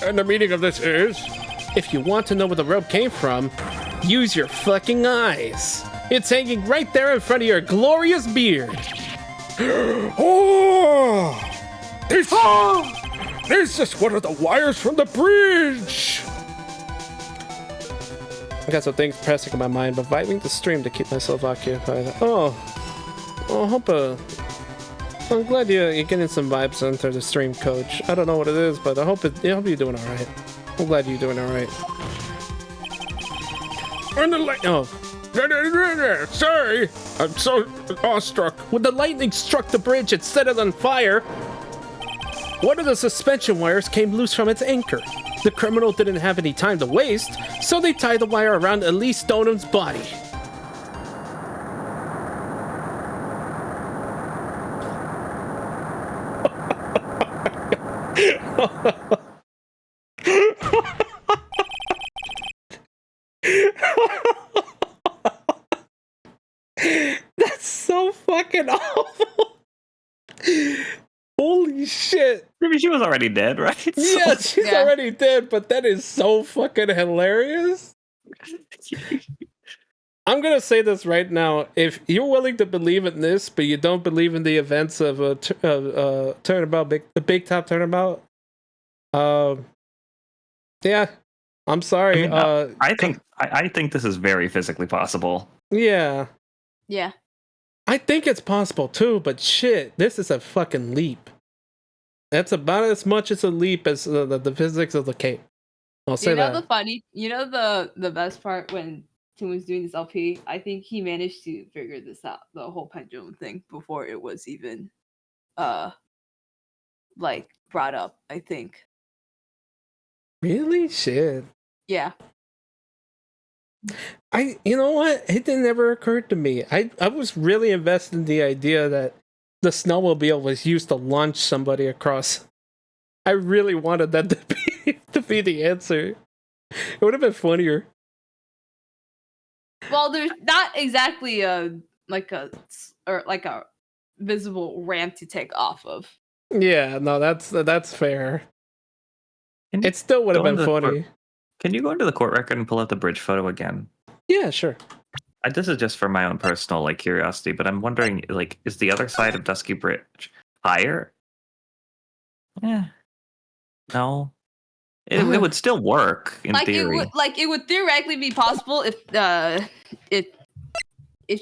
And the meaning of this is... If you want to know where the rope came from, use your fucking eyes. It's hanging right there in front of your glorious beard. Oh! This is one of the wires from the bridge! I got some things pressing in my mind, but vibing the stream to keep myself occupied. I'm glad you're getting some vibes into the stream, Coach. I don't know what it is, but I hope you're doing all right. I'm glad you're doing all right. And the light. Oh, Sorry, I'm so awestruck. when the lightning struck the bridge and set it on fire, one of the suspension wires came loose from its anchor. The criminal didn't have any time to waste, so they tied the wire around Elise Donham's body. That's so fucking awful. Holy shit. I mean, she was already dead, right? Yeah, she's already dead, but that is so fucking hilarious. I'm gonna say this right now. If you're willing to believe in this, but you don't believe in the events of turnabout, the big top turnabout, yeah, I'm sorry. I think this is very physically possible. Yeah, Yeah. I think it's possible too. But shit, this is a fucking leap. That's about as much as a leap as the physics of the cape. I'll say that. The best part when Tim was doing this LP, I think he managed to figure this out, the whole pendulum thing, before it was even like brought up, I think. Really? Shit. Yeah. You know what? It didn't ever occur to me. I was really invested in the idea that the snowmobile was used to launch somebody across. I really wanted that to be the answer. It would have been funnier. Well, there's not exactly a visible ramp to take off of. Yeah, no, that's fair. Can you It still would have go been into the funny. Can you go into the court record and pull out the bridge photo again? Yeah, sure. This is just for my own personal curiosity, but I'm wondering, is the other side of Dusky Bridge higher? No. It would still work in theory. It would theoretically be possible if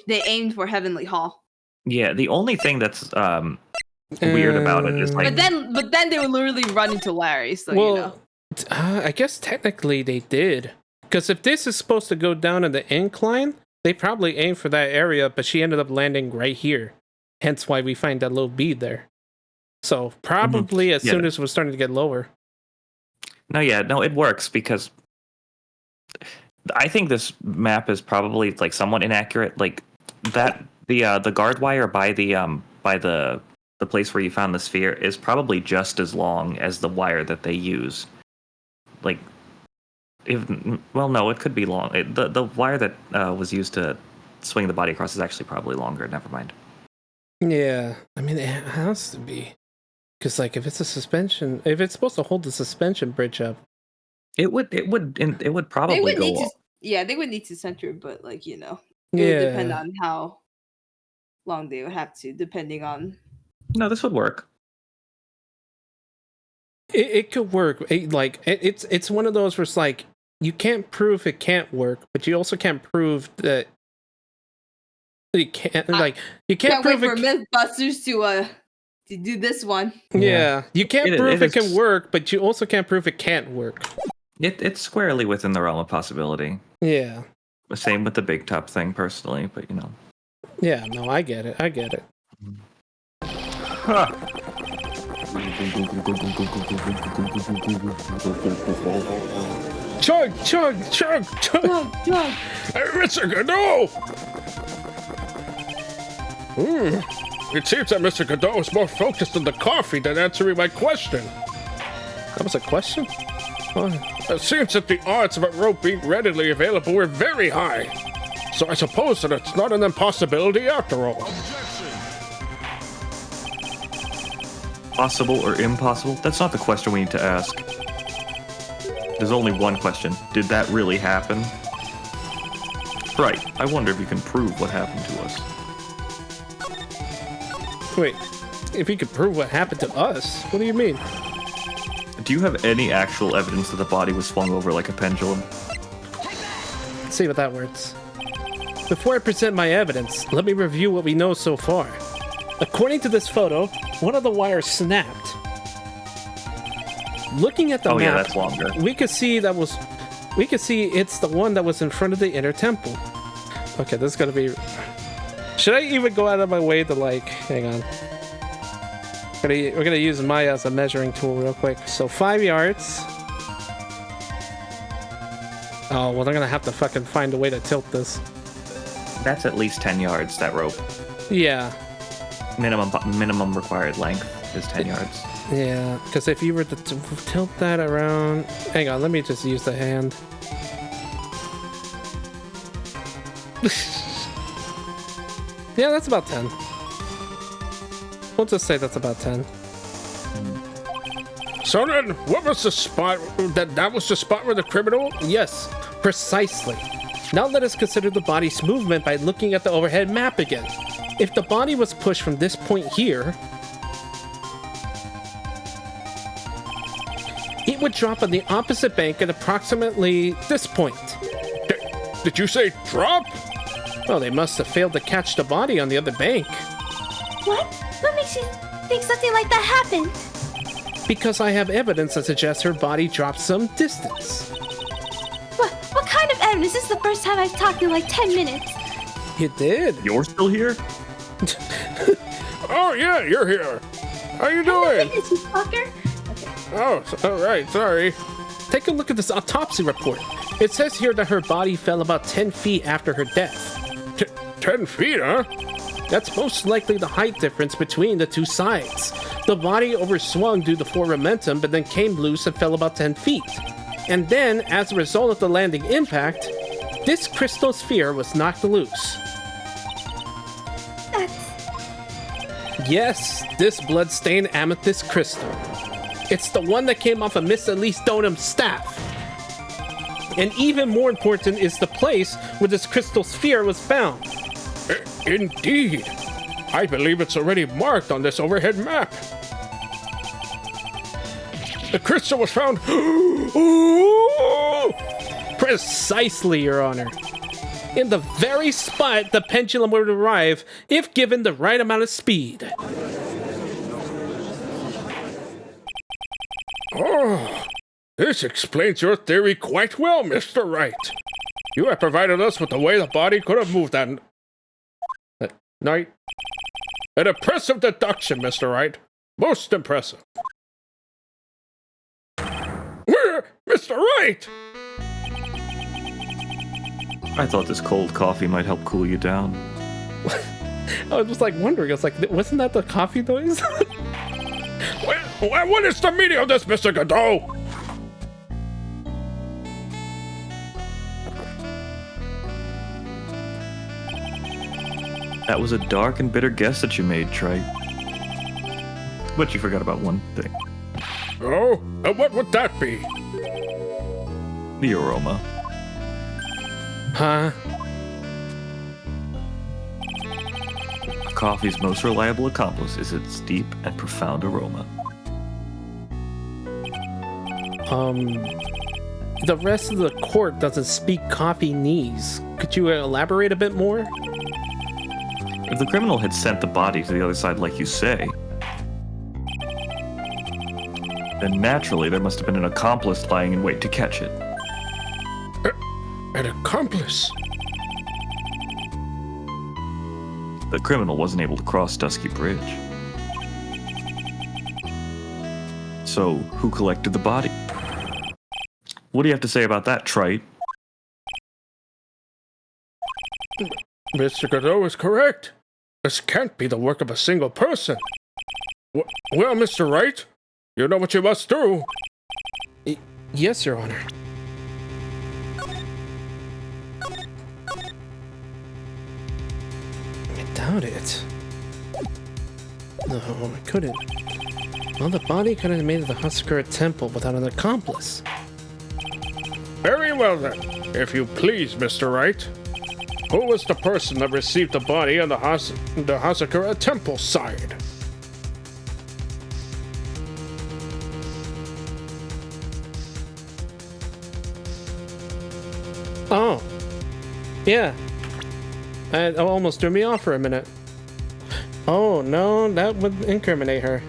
they aimed for Heavenly Hall. Yeah, the only thing that's weird about it is but then they would literally run into Larry. So well, you know. I guess technically they did, because if this is supposed to go down in the incline, they probably aimed for that area, but she ended up landing right here. Hence why we find that little bead there. So probably as soon as it was starting to get lower. No, it works because I think this map is probably somewhat inaccurate. Like that, the guard wire by the place where you found the sphere is probably just as long as the wire that they use. No, it could be long. The wire that was used to swing the body across is actually probably longer. Never mind. Yeah, I mean it has to be, because if it's a suspension, if it's supposed to hold the suspension bridge up, it would probably they would need to center, but it would depend on how long they would have to, depending on. No, this would work. It could work. It's one of those where it's you can't prove it can't work, but you also can't prove that you can't. You can't prove wait for Mythbusters to do this one. Yeah, you can't prove it can work, but you also can't prove it can't work. It's squarely within the realm of possibility. Yeah. Same with the big top thing, personally, but Yeah, no, I get it. Huh. Chug! Hey, Mr. Godot! It seems that Mr. Godot is more focused on the coffee than answering my question. That was a question? It seems that the odds of a rope being readily available were very high. So I suppose that it's not an impossibility after all. Possible or impossible? That's not the question we need to ask. There's only one question. Did that really happen? Right. I wonder if you can prove what happened to us. Wait, if you could prove what happened to us? What do you mean? Do you have any actual evidence that the body was swung over like a pendulum? Let's see what that works. Before I present my evidence, let me review what we know so far. According to this photo, one of the wires snapped. Looking at the map, yeah, that's longer. we could see it's the one that was in front of the inner temple. Okay, this is gonna be. Should I even go out of my way to hang on? We're gonna use Maya as a measuring tool real quick. So 5 yards. Oh well, they're gonna have to fucking find a way to tilt this. That's at least 10 yards. That rope. Yeah. Minimum required length is 10 yards. Yeah, because if you were to tilt that around... Hang on, let me just use the hand. Yeah, that's about 10. We'll just say that's about 10. So then, what was the spot? That was the spot where the criminal... Yes, precisely. Now let us consider the body's movement by looking at the overhead map again. If the body was pushed from this point here, it would drop on the opposite bank at approximately this point. Did you say drop? Well, they must have failed to catch the body on the other bank. What? What makes you think something like that happened? Because I have evidence that suggests her body dropped some distance. What kind of Adam, this is the first time I've talked in like 10 minutes. You did? You're still here? Oh, yeah, you're here. How you doing? This you fucker. Oh, all right, sorry. Take a look at this autopsy report. It says here that her body fell about 10 feet after her death. 10 feet, huh? That's most likely the height difference between the two sides. The body overswung due to forward momentum, but then came loose and fell about 10 feet. And then, as a result of the landing impact, this crystal sphere was knocked loose. Yes, this bloodstained amethyst crystal. It's the one that came off of Miss Elise Donham's staff. And even more important is the place where this crystal sphere was found. Indeed. I believe it's already marked on this overhead map. The crystal was found. Ooh! Precisely, Your Honor. In the very spot the pendulum would arrive if given the right amount of speed. Oh, this explains your theory quite well, Mr. Wright. You have provided us with the way the body could have moved that night. An impressive deduction, Mr. Wright. Most impressive. Mr. Wright! I thought this cold coffee might help cool you down. I was just like wondering, I was like, wasn't that the coffee noise? What is the meaning of this, Mr. Godot? That was a dark and bitter guess that you made, Trey. But you forgot about one thing. Oh, and what would that be? The aroma. Huh? Coffee's most reliable accomplice is its deep and profound aroma. The rest of the court doesn't speak coffee-nese. Could you elaborate a bit more? If the criminal had sent the body to the other side like you say, then naturally there must have been an accomplice lying in wait to catch it. An accomplice? The criminal wasn't able to cross Dusky Bridge. So, who collected the body? What do you have to say about that, Trite? Mr. Godot is correct. This can't be the work of a single person. Well, Mr. Wright, you know what you must do. Yes, Your Honor. I doubt it. No, I couldn't. Well, the body couldn't have made it to the Hasakura Temple without an accomplice. Very well then. If you please, Mr. Wright. Who was the person that received the body on the Hasakura Temple side? Oh. Yeah. It almost threw me off for a minute. Oh, no, that would incriminate her.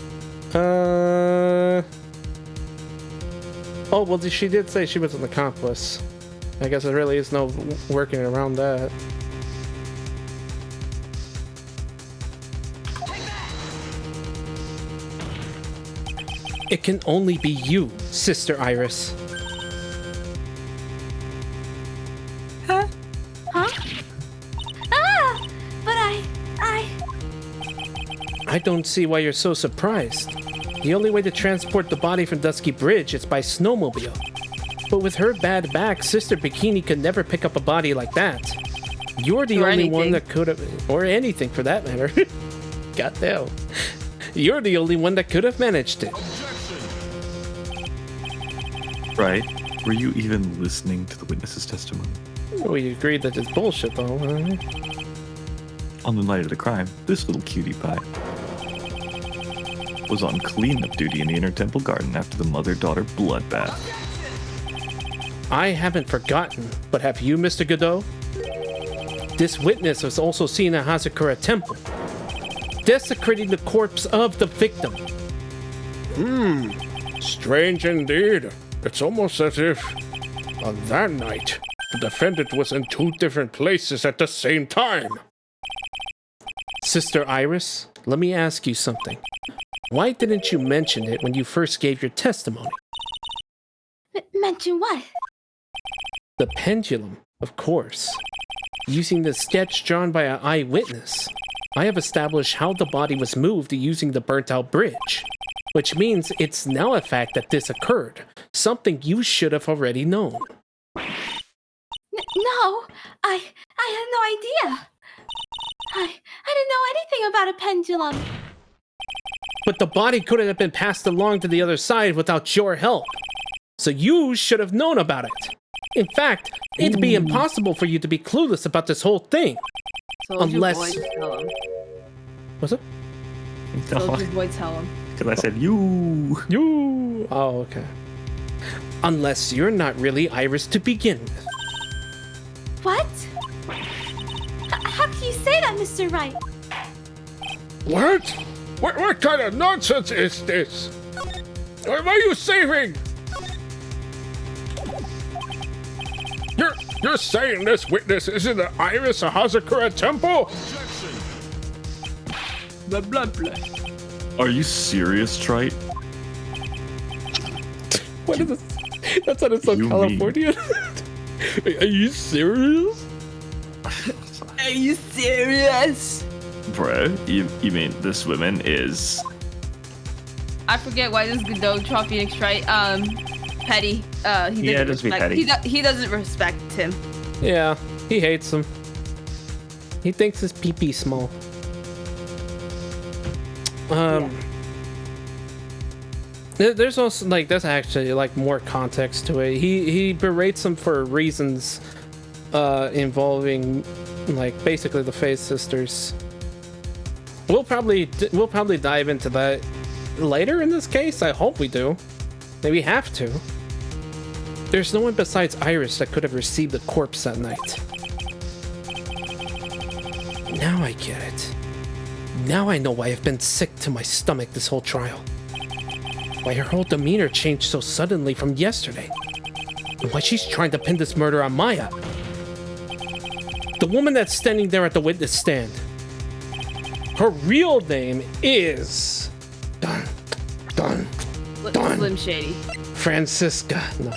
Oh, well, she did say she was an accomplice. I guess there really is no working around that. It can only be you, Sister Iris. Huh? Ah! But I don't see why you're so surprised. The only way to transport the body from Dusky Bridge is by snowmobile. But with her bad back, Sister Bikini could never pick up a body like that. You're the only one that could have, or anything for that matter. Goddamn. You're the only one that could have managed it. Right? Were you even listening to the witness's testimony? We agreed that it's bullshit, though. On the night of the crime, this little cutie pie was on cleanup duty in the Inner Temple Garden after the mother-daughter bloodbath. I haven't forgotten, but have you, Mr. Godot? This witness was also seen at Hasakura Temple, desecrating the corpse of the victim. Strange indeed. It's almost as if, on that night, The defendant was in 2 different places at the same time. Sister Iris, let me ask you something. Why didn't you mention it when you first gave your testimony? Mention what? The pendulum, of course. Using the sketch drawn by an eyewitness, I have established how the body was moved using the burnt-out bridge, which means it's now a fact that this occurred, something you should have already known. No, I had no idea. I didn't know anything about a pendulum. But the body couldn't have been passed along to the other side without your help. So you should have known about it. In fact, it'd be impossible for you to be clueless about this whole thing. Unless... What's it? Soldier's boy tell him. Because I said you. You. Oh, okay. Unless you're not really Iris to begin with. What? How can you say that, Mr. Wright? What? What kind of nonsense is this? What are you saving? You're saying this witness isn't the Iris of Hazakura Temple? Blah, blah, blah. Are you serious, Trite? What is this? That sounded so You Californian. Are you serious? Are you serious? Bruh, you mean this woman is... I forget why this Godot Tron Phoenix, right? Petty. He doesn't just be respect. petty. He doesn't respect him. Yeah, he hates him. He thinks his pee-pee small. There's also like there's actually like more context to it. He berates him for reasons involving like basically the Faith sisters. We'll probably dive into that later in this case. I hope we do. Maybe have to. There's no one besides Iris that could have received the corpse that night. Now I get it. Now I know why I've been sick to my stomach this whole trial. Why her whole demeanor changed so suddenly from yesterday. And why she's trying to pin this murder on Maya. The woman that's standing there at the witness stand. Her real name is... Dun. Slim Shady. Francisca. No.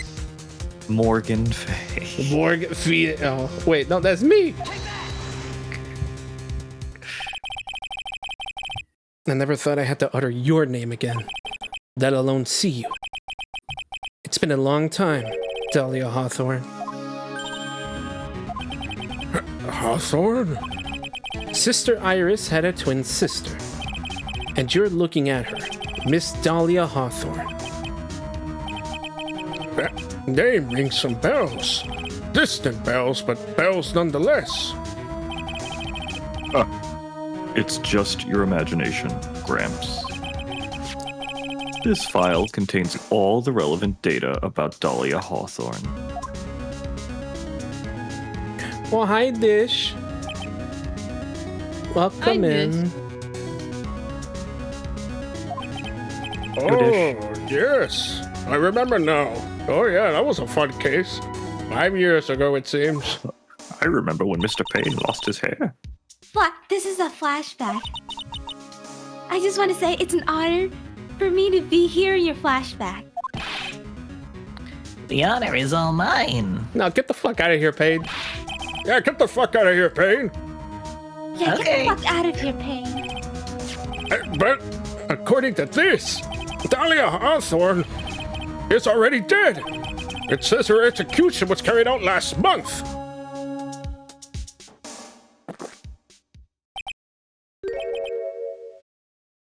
Morgan Fay. Morgan Fay. Oh, wait, no, that's me. I never thought I had to utter your name again, let alone see you. It's been a long time, Dahlia Hawthorne. Hawthorne? Sister Iris had a twin sister, and you're looking at her, Miss Dahlia Hawthorne. That name rings some bells. Distant bells, but bells nonetheless. It's just your imagination, Gramps. This file contains all the relevant data about Dahlia Hawthorne. Well, hi, Dish. Welcome in. Oh, yes. I remember now. Oh, yeah, that was a fun case. 5 years ago, it seems. I remember when Mr. Payne lost his hair. This is a flashback. I just want to say it's an honor for me to be here in your flashback. The honor is all mine. Now get the fuck out of here, Paige. Yeah, get the fuck out of here, Payne. Yeah, Okay. get the fuck out of here, Payne. But according to this, Dahlia Hawthorne is already dead. It says her execution was carried out last month.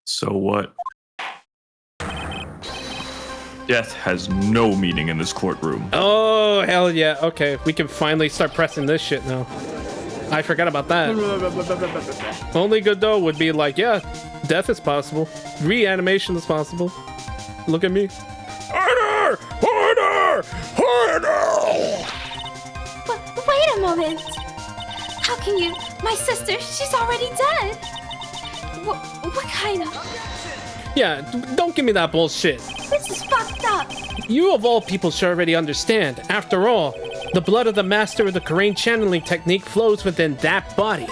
So what? Death has no meaning in this courtroom. Oh, hell yeah. Okay, we can finally start pressing this shit now. I forgot about that. Only Godot would be like, yeah, death is possible. Reanimation is possible. Look at me. Order! Order! Order! But wait a moment. How can you? My sister, she's already dead. What kind of? Yeah, don't give me that bullshit. This is fucked up. You of all people should already understand. After all, the blood of the master of the Karain channeling technique flows within that body.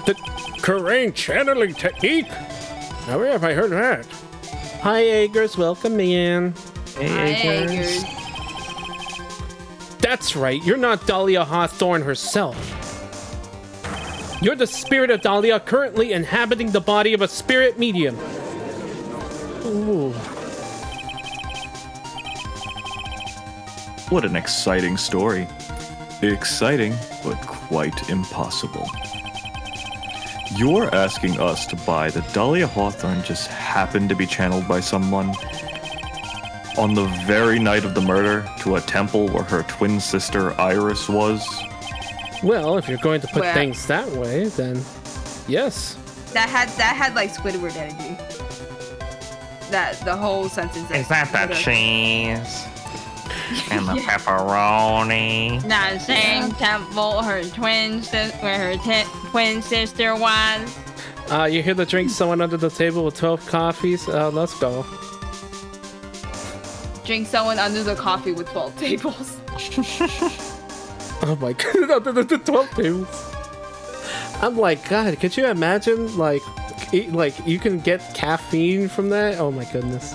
The Karain channeling technique? Now, where have I heard that? Hi, Eggers. Welcome in. Hi, Eggers. That's right. You're not Dahlia Hawthorne herself. You're the spirit of Dahlia currently inhabiting the body of a spirit medium. Ooh. What an exciting story. Exciting, but quite impossible. You're asking us to buy that Dahlia Hawthorne just happened to be channeled by someone on the very night of the murder to a temple where her twin sister Iris was? Well, if you're going to put Well- things that way, then yes. That had like Squidward energy. That the whole sentence. Is that the cheese? And the pepperoni? That same temple where her twin sister was. You hear the drink someone under the table with 12 coffees? Let's go. Drink someone under the coffee with 12 tables. Oh my god, under the 12 tables. I'm like, God, could you imagine, like you can get caffeine from that? Oh my goodness.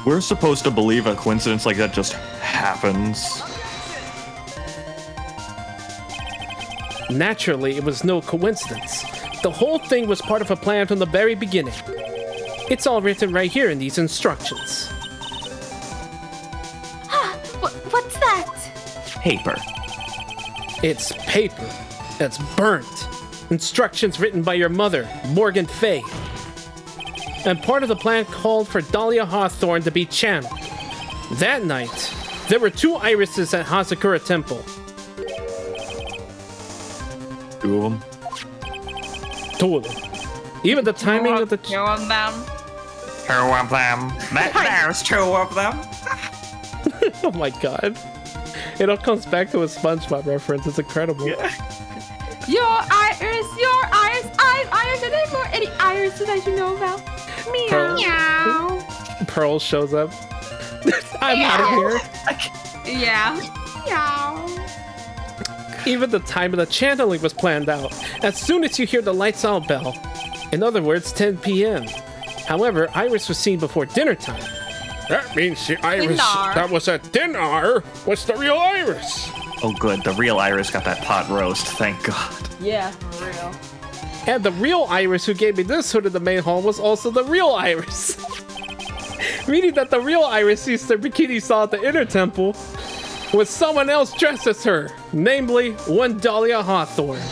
We're supposed to believe a coincidence like that just happens. Naturally, it was no coincidence. The whole thing was part of a plan from the very beginning. It's all written right here in these instructions. What's that? Paper. It's paper that's burnt. Instructions written by your mother, Morgan Fay. And part of the plan called for Dahlia Hawthorne to be channeled. That night, there were 2 irises at Hazakura Temple. 2 of them. 2 of them. Even the timing of the... Two of them. 2 of them. There's 2 of them. Oh my god. It all comes back to a SpongeBob reference. It's incredible. Your iris, I'm iris. Are there more any irises I should know about? Meow. Pearl shows up. I'm out of here. Yeah. Meow. Even the time of the channeling was planned out. As soon as you hear the lights out bell. In other words, 10 p.m. However, Iris was seen before dinner time. That means the Iris Dinner. that was at dinner was the real Iris. Oh good, the real Iris got that pot roast, thank God. Yeah, for real. And the real Iris who gave me this hood in the main hall was also the real Iris. Meaning that the real Iris Sister Bikini saw at the inner temple was someone else dressed as her. Namely, one Dahlia Hawthorne.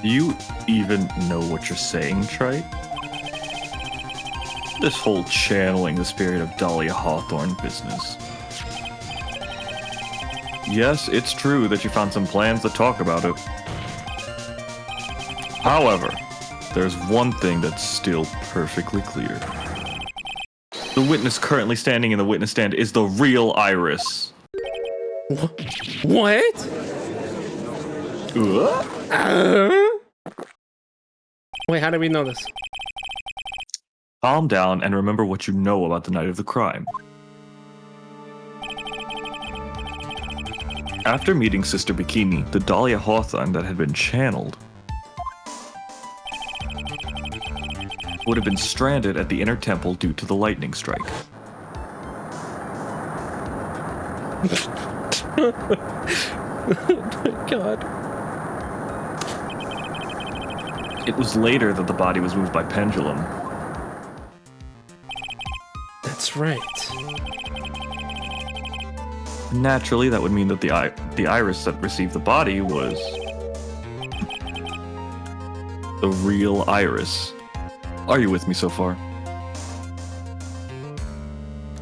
Do you even know what you're saying, Trite? This whole channeling the spirit of Dahlia Hawthorne business. Yes, it's true that you found some plans to talk about it. However, there's one thing that's still perfectly clear. The witness currently standing in the witness stand is the real Iris. What? Wait, how do we know this? Calm down and remember what you know about the night of the crime. After meeting Sister Bikini, the Dahlia Hawthorne that had been channeled would have been stranded at the inner temple due to the lightning strike. Oh my god. It was later that the body was moved by pendulum. That's right. Naturally, that would mean that the Iris that received the body was the real Iris. Are you with me so far?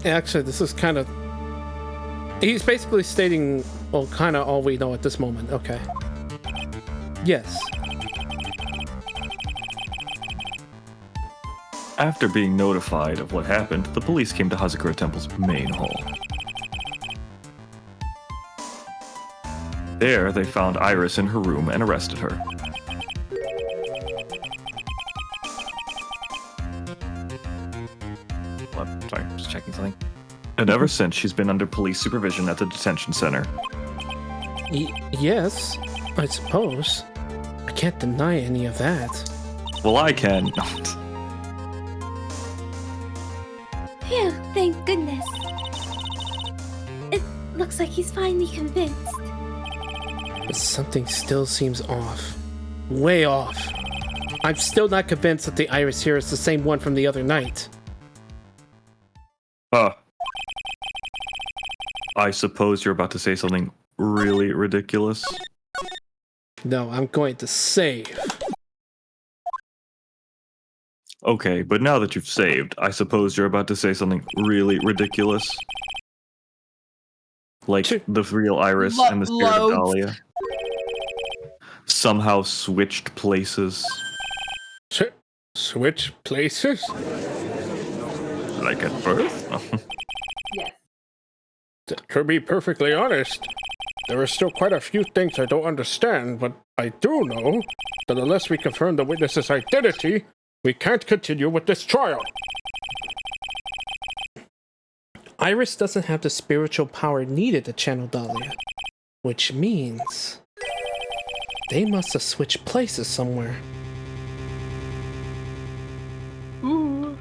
Actually, this is kind of... He's basically stating, well, kind of all we know at this moment. Okay. Yes. After being notified of what happened, the police came to Hazakura Temple's main hall. There, they found Iris in her room and arrested her. what? Sorry, just checking something. And ever since, she's been under police supervision at the detention center. Yes, I suppose. I can't deny any of that. Well, I can. Phew, thank goodness. It looks like he's finally convinced. But something still seems off. Way off. I'm still not convinced that the iris here is the same one from the other night. I suppose you're about to say something really ridiculous. No, I'm going to save. Okay, but now that you've saved, I suppose you're about to say something really ridiculous. Like the real Iris and the spirit of Dahlia somehow switched places. Switch places? Like at birth? Yes. To be perfectly honest, there are still quite a few things I don't understand, but I do know that unless we confirm the witness's identity, we can't continue with this trial. Iris doesn't have the spiritual power needed to channel Dahlia, which means they must have switched places somewhere. Ooh.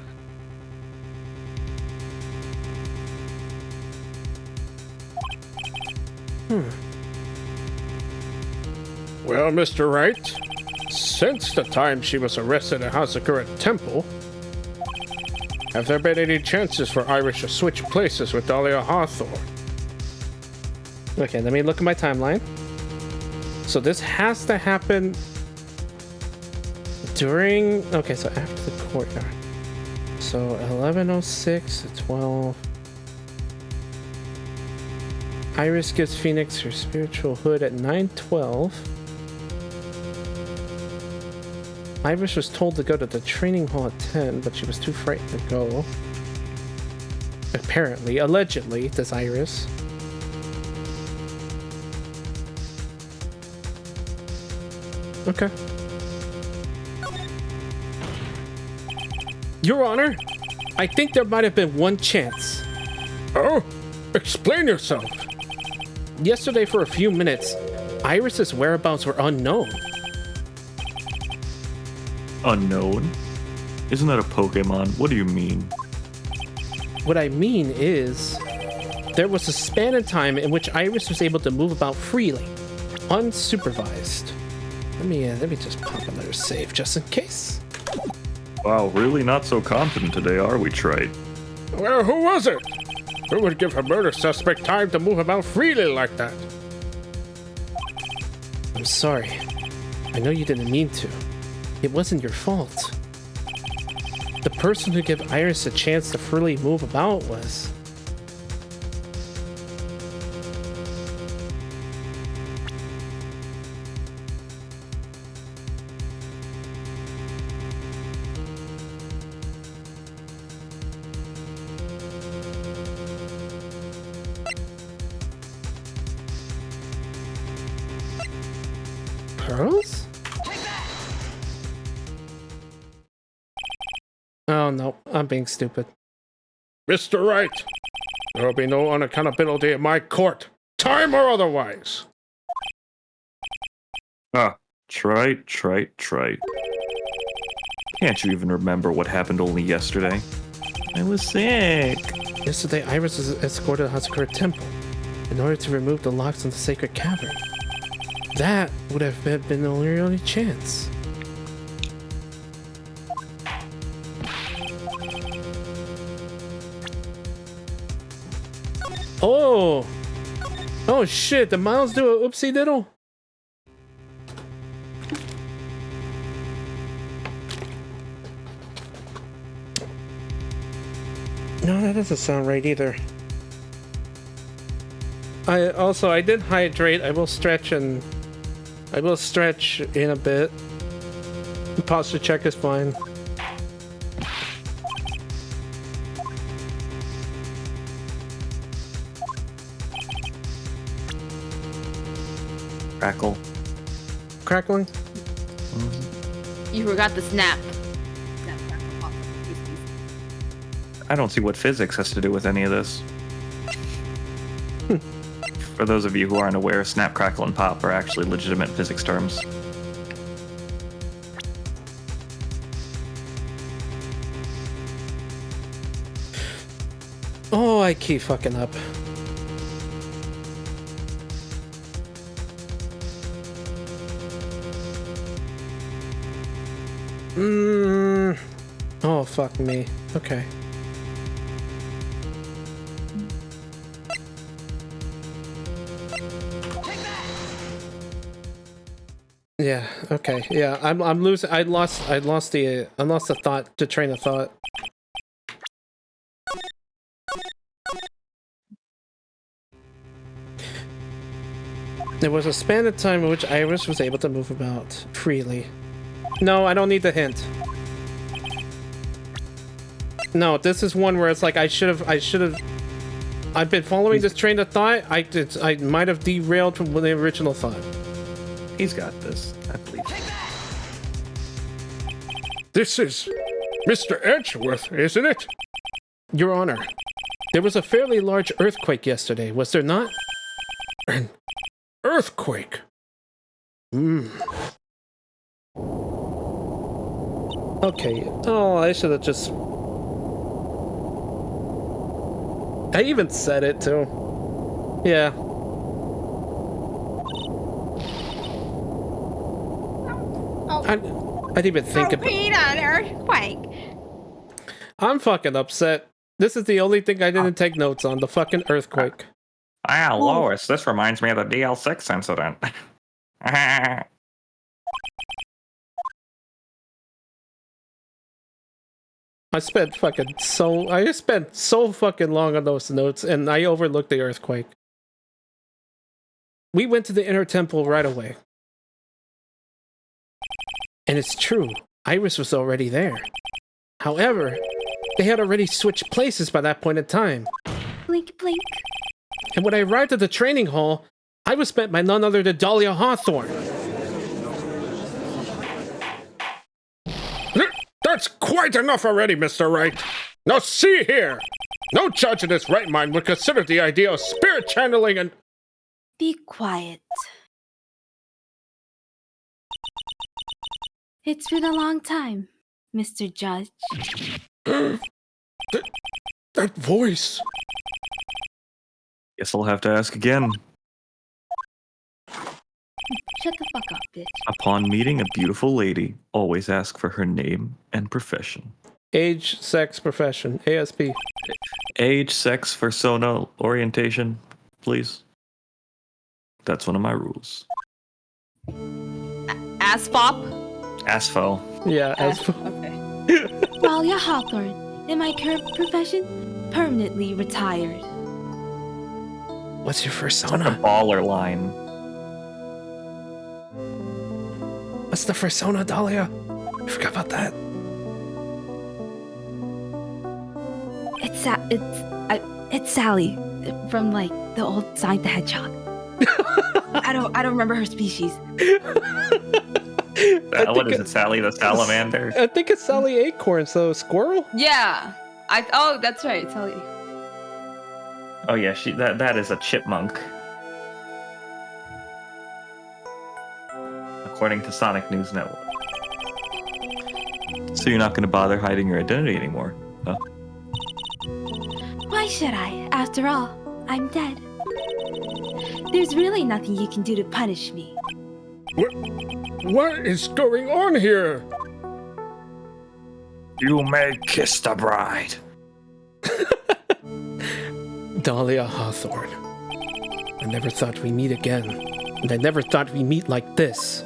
Well, Mr. Wright, since the time she was arrested at Hazakura Temple, have there been any chances for Iris to switch places with Dahlia Hawthorne? Okay, let me look at my timeline. So this has to happen during... Okay, so after the courtyard. So 11:06 to 12. Iris gives Phoenix her spiritual hood at 9:12. Iris was told to go to the training hall at 10, but she was too frightened to go. Apparently, allegedly, does Iris. Okay. Your Honor, I think there might have been one chance. Oh, explain yourself. Yesterday, for a few minutes, Iris's whereabouts were unknown. Unknown? Isn't that a Pokemon? What do you mean? What I mean is, there was a span of time in which Iris was able to move about freely, unsupervised. Let me just pop another save just in case. Wow, really not so confident today, are we, Trite? Well, who was it? Who would give a murder suspect time to move about freely like that? I'm sorry. I know you didn't mean to. It wasn't your fault. The person who gave Iris a chance to freely move about was... Pearls? Oh no, I'm being stupid. Mr. Wright, there will be no unaccountability in my court, time or otherwise. Trite. Can't you even remember what happened only yesterday? I was sick. Yesterday, Iris was escorted to Hazakura Temple in order to remove the locks on the sacred cavern. That would have been the only chance. Oh! Oh shit, did Miles do a oopsie diddle? No, that doesn't sound right either. I did hydrate. I will stretch in a bit. Posture check is fine. Crackling? You forgot the snap. I don't see what physics has to do with any of this. For those of you who aren't aware, snap, crackle, and pop are actually legitimate physics terms. Oh, I keep fucking up. Oh, fuck me. Okay. Yeah, okay. Yeah, I'm losing. I lost the thought, the train of thought. There was a span of time in which Iris was able to move about freely. No, I don't need the hint. No, this is one where it's like I should have. I've been following this train of thought. I might have derailed from the original thought. He's got this, I believe. This is Mr. Edgeworth, isn't it? Your Honor, there was a fairly large earthquake yesterday, was there not? An earthquake. Okay. Oh, I should have just... I even said it, too. Yeah. I didn't even think about it. An earthquake. I'm fucking upset. This is the only thing I didn't take notes on, the fucking earthquake. Ah, Lois, this reminds me of the DL6 incident. I spent so fucking long on those notes, and I overlooked the earthquake. We went to the inner temple right away. And it's true, Iris was already there. However, they had already switched places by that point in time. Blink, blink. And when I arrived at the training hall, I was met by none other than Dahlia Hawthorne. That's quite enough already, Mr. Wright. Now see here. No judge in his right mind would consider the idea of spirit channeling and... Be quiet. It's been a long time, Mr. Judge. That voice. Guess I'll have to ask again. Shut the fuck up, bitch. Upon meeting a beautiful lady, always ask for her name and profession. Age, sex, profession, ASP. Age, sex, persona, orientation, please. That's one of my rules. Asfop. Asphalt. Yeah, as Okay. Dahlia Hawthorne, in my current profession, permanently retired. What's your The persona? baller line. What's the persona, Dahlia? I forgot about that. It's Sally from like the old Sonic the Hedgehog. I don't remember her species. What is it, Sally the salamander? I think it's Sally Acorn, so squirrel? Yeah. Oh, that's right. Tell you. Oh yeah, that is a chipmunk. According to Sonic News Network. So you're not going to bother hiding your identity anymore, huh? Why should I? After all, I'm dead. There's really nothing you can do to punish me. What is going on here? You may kiss the bride. Dahlia Hawthorne. I never thought we'd meet again. And I never thought we'd meet like this.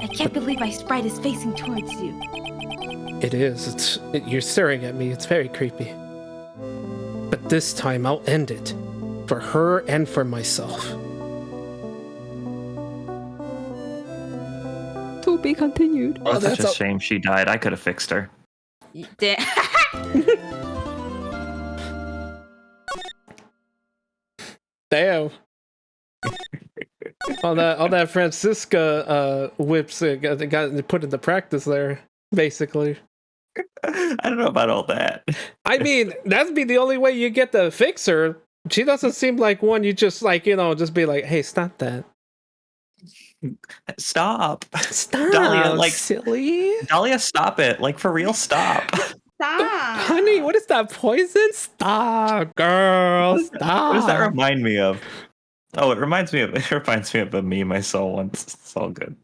I can't believe my sprite is facing towards you. It is. You're staring at me. It's very creepy. But this time I'll end it. For her and for myself. To be continued. Oh, that's such a shame she died. I could have fixed her. Damn. all that Francisca whips got put into practice there, basically. I don't know about all that. I mean, that'd be the only way you get to fix her. She doesn't seem like one you just like, just be like, hey, stop that. Stop. Stop, Dahlia, like, silly. Dahlia, stop it. Like, for real, stop. Stop. Honey, what is that poison? Stop, girl. Stop. What does that remind me of? Oh, it reminds me of a meme I saw once. It's all good.